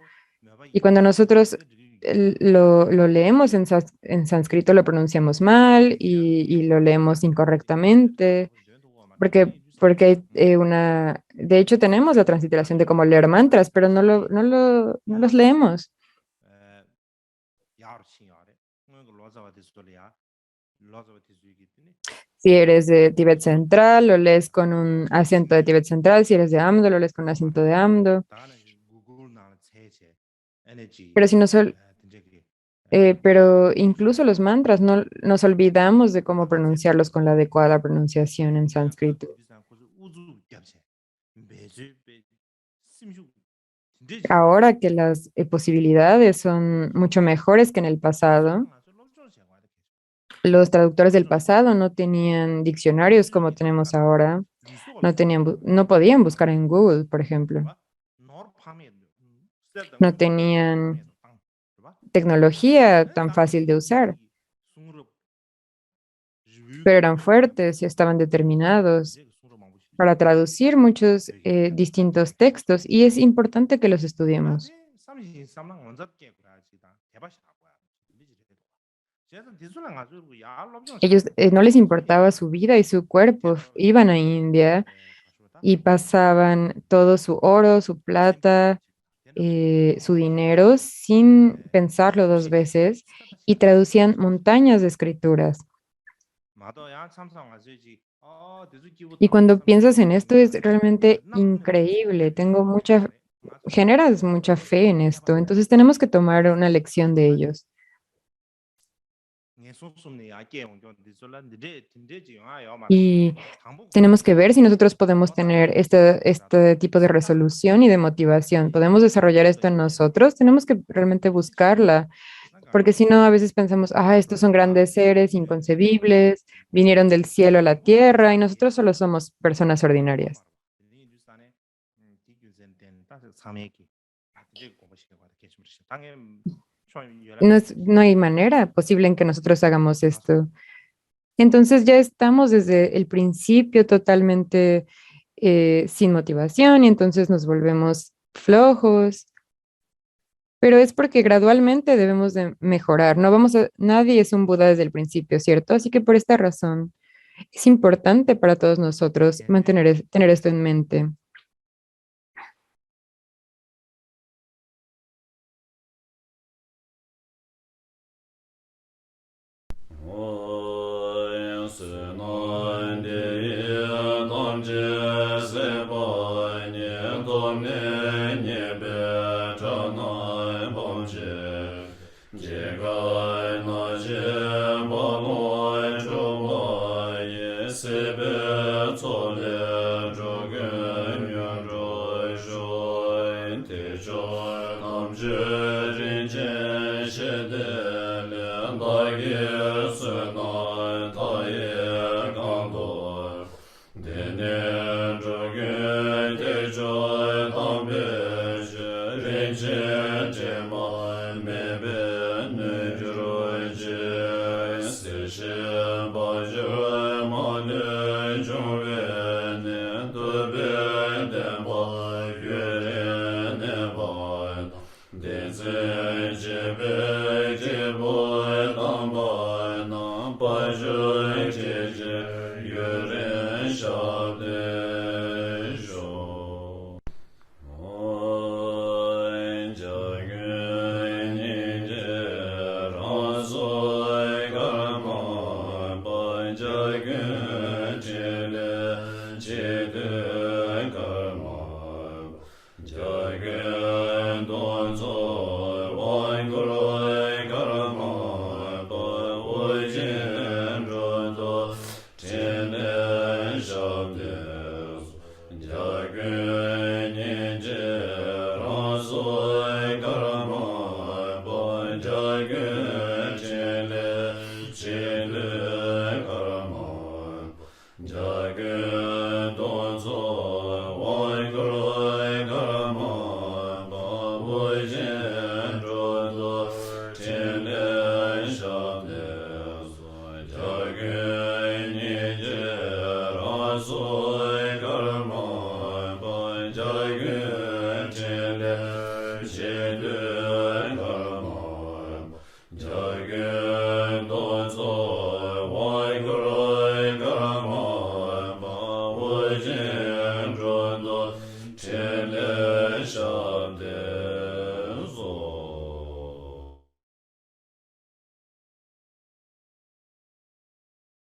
Y cuando nosotros lo leemos en sánscrito, lo pronunciamos mal y lo leemos incorrectamente, porque hay de hecho tenemos la transliteración de cómo leer mantras, pero no los leemos. Si eres de Tíbet Central, lo lees con un acento de Tíbet Central. Si eres de Amdo, lo lees con un acento de Amdo. Pero si no sol- pero incluso los mantras, no nos olvidamos de cómo pronunciarlos con la adecuada pronunciación en sánscrito. Ahora que las posibilidades son mucho mejores que en el pasado, los traductores del pasado no tenían diccionarios como tenemos ahora, no podían buscar en Google, por ejemplo. No tenían tecnología tan fácil de usar, pero eran fuertes y estaban determinados para traducir muchos distintos textos y es importante que los estudiemos. Ellos no les importaba su vida y su cuerpo, iban a India y pasaban todo su oro, su plata, su dinero sin pensarlo dos veces y traducían montañas de escrituras. Y cuando piensas en esto es realmente increíble. Generas mucha fe en esto. Entonces tenemos que tomar una lección de ellos. Y tenemos que ver si nosotros podemos tener este tipo de resolución y de motivación. ¿Podemos desarrollar esto en nosotros? Tenemos que realmente buscarla, porque si no, a veces pensamos, estos son grandes seres inconcebibles, vinieron del cielo a la tierra y nosotros solo somos personas ordinarias. No hay manera posible en que nosotros hagamos esto. Entonces ya estamos desde el principio totalmente sin motivación y entonces nos volvemos flojos, pero es porque gradualmente debemos de mejorar. Nadie es un Buda desde el principio, ¿cierto? Así que por esta razón es importante para todos nosotros tener esto en mente. oin kor